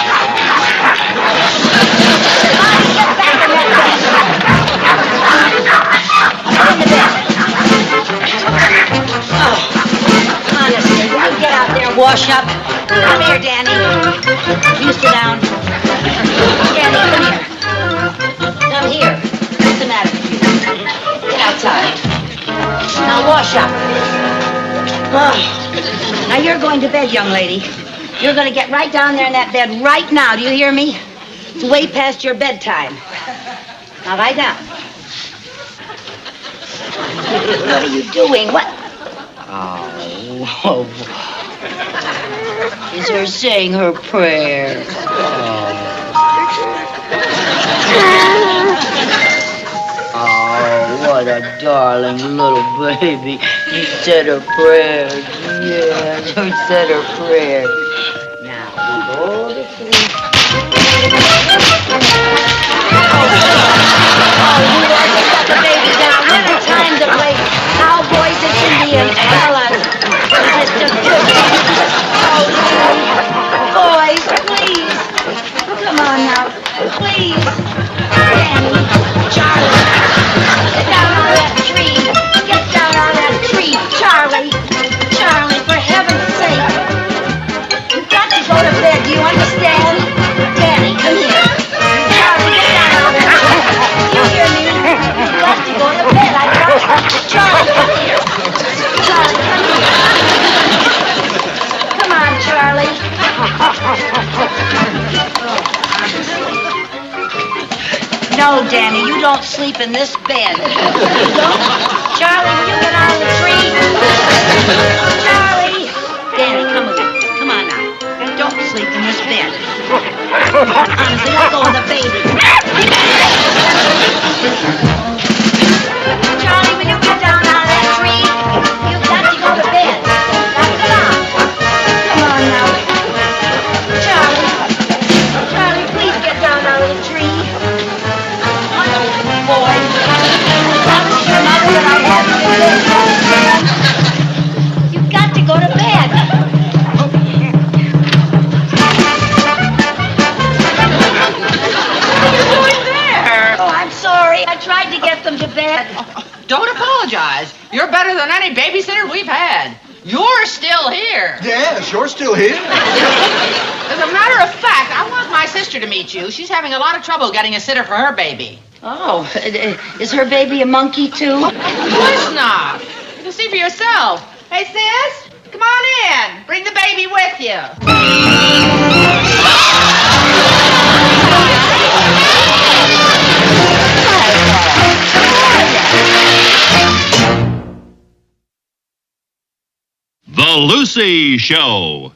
S1: Bonnie, get back in that bed. Get in the bed. Oh, honestly, will you get out there and wash up? Come here, Danny. You sit down. Danny, come here. Come here. What's the matter with you? Get outside. Now wash up. Now you're going to bed, young lady. You're going to get right down there in that bed right now. Do you hear me? It's way past your bedtime. Now lie down. What are you doing? What? Oh. Is her saying her prayers? Oh, what a darling little baby. She said her prayers. Yes, she said her prayers. Now, go to sleep. Oh, you want to set the baby down. Winter times of late. Cowboys and Indians. Tell us. Mr. Oh, boys, please. Come on now. Please. Danny, Charlie. Get down on that tree. Get down on that tree. Charlie. Charlie, for heaven's sake. You've got to go to bed. Do you understand? Danny, come here. Charlie, get down on that tree. You hear me? You've got to go to bed. I got to. Charlie, come here. Charlie, come here. Come on, Charlie. No, Danny, you don't sleep in this bed. You don't? Charlie, will you get out of the tree? Charlie! Danny, come with me. Come on now. Don't sleep in this bed. Honestly, let go of the baby. Charlie, will you get down out of that tree? You've got to go to bed. Now, come on. Come on now. Charlie, please get down out of the tree. Boy, I promised your mother that I'd have you in bed. You've got to go to bed. What are you doing there? Oh, I'm sorry. I tried to get them to bed.
S17: Don't apologize. You're better than any babysitter we've had. You're still here.
S16: Yes, you're still here.
S17: As a matter of fact, I want my sister to meet you. She's having a lot of trouble getting a sitter for her baby.
S1: Oh, is her baby a monkey, too?
S17: Of course not. You can see for yourself. Hey, sis, come on in. Bring the baby with you.
S20: The Lucy Show.